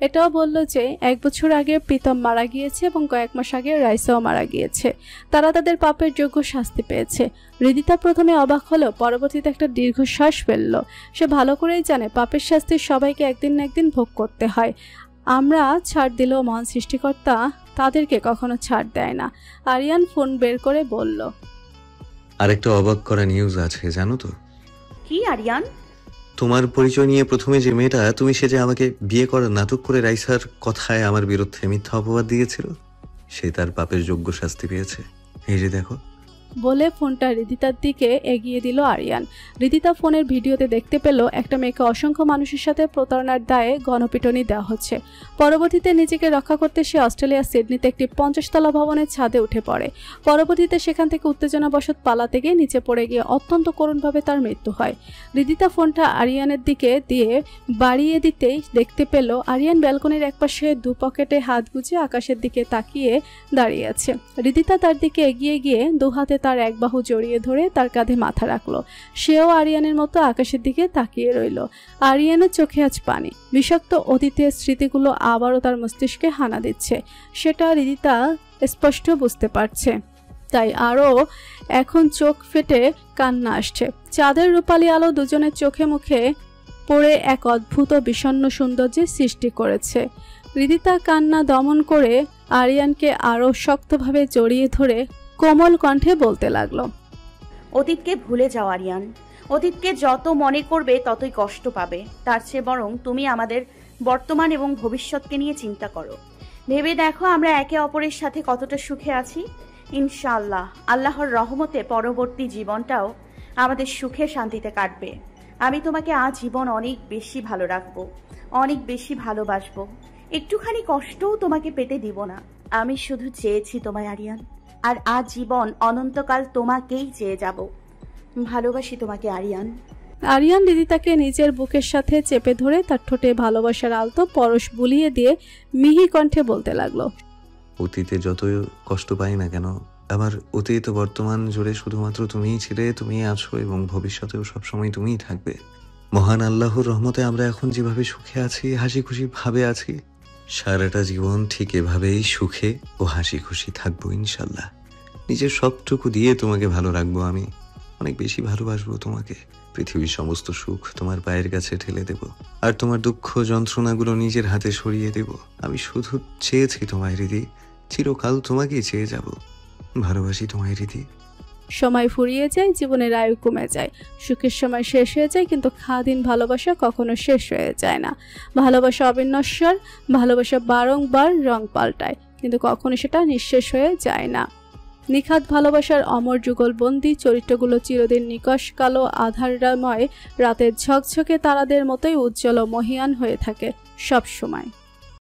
এটাও বলল যে 1 বছর আগে প্রীতম মারা গিয়েছে এবং কয়েক মাস আগে রাইসাও মারা গিয়েছে। তারা তাদের পাপের যোগ্য শাস্তি পেয়েছে। রিদিতা প্রথমে অবাক হলেও পরবর্তীতে একটা দীর্ঘশ্বাস ফেলল। সে ভালো করেই জানে পাপের শাস্তি সবাইকে একদিন না একদিন ভোগ করতে হয়। আমরা ছাড় দিলেও মহান সৃষ্টিকর্তা তাদেরকে কখনো ছাড় দেয় না। আরিয়ান ফোন বের করে বলল, আরেকটা অবাক করা নিউজ আছে জানো তো? কি আরিয়ান? তোমার পরিচয় নিয়ে প্রথমে যে মেয়েটা তুমি, সে যে আমাকে বিয়ে করার নাটক করে রাইসার কথায় আমার বিরুদ্ধে মিথ্যা অপবাদ দিয়েছিল, সে তার পাপের যোগ্য শাস্তি পেয়েছে। এই যে দেখো। বলে ফোনটা রিদিতার দিকে এগিয়ে দিল আরিয়ান। রিদিতা ফোনের ভিডিওতে দেখতে পেল একটা মেয়েকে অসংখ্য মানুষের সাথে প্রতারণার দায়ে গণপিটুনি দেওয়া হচ্ছে। পরবর্তীতে নিজেকে রক্ষা করতে সে অস্ট্রেলিয়ার সিডনিতে একটি 50 তলা ভবনের ছাদে উঠে পড়ে। পরবর্তীতে সেখান থেকে উত্তেজনাবশত পালাতে গিয়ে নিচে পড়ে গিয়ে অত্যন্ত করুণভাবে তার মৃত্যু হয়। রিদিতা ফোনটা আরিয়ানের দিকে দিয়ে বাড়িয়ে দিতেই দেখতে পেল আরিয়ান ব্যালকনির একপাশে 2 পকেটে হাত গুজে আকাশের দিকে তাকিয়ে দাঁড়িয়ে আছে। রিদিতা তার দিকে এগিয়ে গিয়ে 2 হাতে তার এক বাহু জড়িয়ে ধরে তার কাঁধে মাথা রাখলো। সেও আরিয়ানের মতো আকাশের দিকে তাকিয়ে রইল। আরিয়ানের চোখে আজ পানি। বিষাক্ত অতীতের স্মৃতিগুলো আবারও তার মস্তিষ্কে হানা দিচ্ছে। সেটা রিদিতা স্পষ্ট বুঝতে পারছে। তাই আরও এখন চোখ ফেটে কান্না আসছে। চাঁদের রূপালী আলো দুজনের চোখে মুখে পড়ে এক অদ্ভুত বিষণ্ণ সৌন্দর্যের সৃষ্টি করেছে। হৃদিতা কান্না দমন করে আরিয়ানকে আরও শক্তভাবে জড়িয়ে ধরে কোমল কণ্ঠে বলতে লাগলো, অতীতকে ভুলে যাও আরিয়ান। অতীতকে যত মনে করবে ততই কষ্ট পাবে। তার চেয়ে বরং তুমি আমাদের বর্তমান এবং ভবিষ্যৎকে নিয়ে চিন্তা করো। ভেবে দেখো আমরা একে অপরের সাথে কতটা সুখে আছি। ইনশাআল্লাহ আল্লাহর রহমতে পরবর্তী জীবনটাও আমাদের সুখে শান্তিতে কাটবে। আমি তোমাকে আজীবন অনেক বেশি ভালো রাখবো, অনেক বেশি ভালোবাসবো। একটুখানি কষ্টও তোমাকে পেতে দিব না। আমি শুধু চেয়েছি তোমায় আরিয়ান, আর আজীবন অনন্তকাল তোমাকেই চেয়ে যাব। ভালোবাসি তোমাকে আরিয়ান। আরিয়ান হৃদিতাকে নিজের বুকের সাথে চেপে ধরে তার ঠোঁটে ভালোবাসার আলতো পরশ বুলিয়ে দিয়ে মিহি কণ্ঠে বলতে লাগলো, অতীতে যতই কষ্ট পাই না কেন, আমার অতীত বর্তমান জুড়ে শুধুমাত্র তুমিই ছিলে, তুমিই আছো এবং ভবিষ্যতেও সবসময় তুমিই থাকবে। মহান আল্লাহর রহমতে আমরা এখন যেভাবে সুখে আছি, হাসি খুশি ভাবে আছি, সারাটা জীবন ঠিক এভাবেই সুখে ও হাসি খুশি থাকবো ইনশাল্লাহ। নিজের সবটুকু দিয়ে তোমাকে ভালো রাখবো, আমি অনেক বেশি ভালোবাসবো তোমাকে। পৃথিবীর সমস্ত সুখ তোমার পায়ের কাছে ঠেলে দেব, আর তোমার দুঃখ যন্ত্রণাগুলো নিজের হাতে সরিয়ে দেব। আমি শুধু চেয়েছি তোমায় হৃদি, চিরকাল তোমাকেই চেয়ে যাব। ভালোবাসি তোমায় হৃদি। সময় ফুরিয়ে যায়, জীবনের আয়ু কমে যায়, সুখের সময় শেষ হয়ে যায়, কিন্তু খাদিন ভালোবাসা কখনো শেষ হয়ে যায় না। ভালোবাসা অবিনশ্বর, ভালোবাসা বারংবার রং পাল্টায়, কিন্তু কখনো সেটা নিঃশেষ হয়ে যায় না। নিখাত ভালোবাসার অমর যুগলবন্দি চরিত্রগুলো চিরদিন নিকশ কালো আধারময় রাতের ঝকঝকে তারাদের মতোই উজ্জ্বল ও মহিয়ান হয়ে থাকে সব সময়।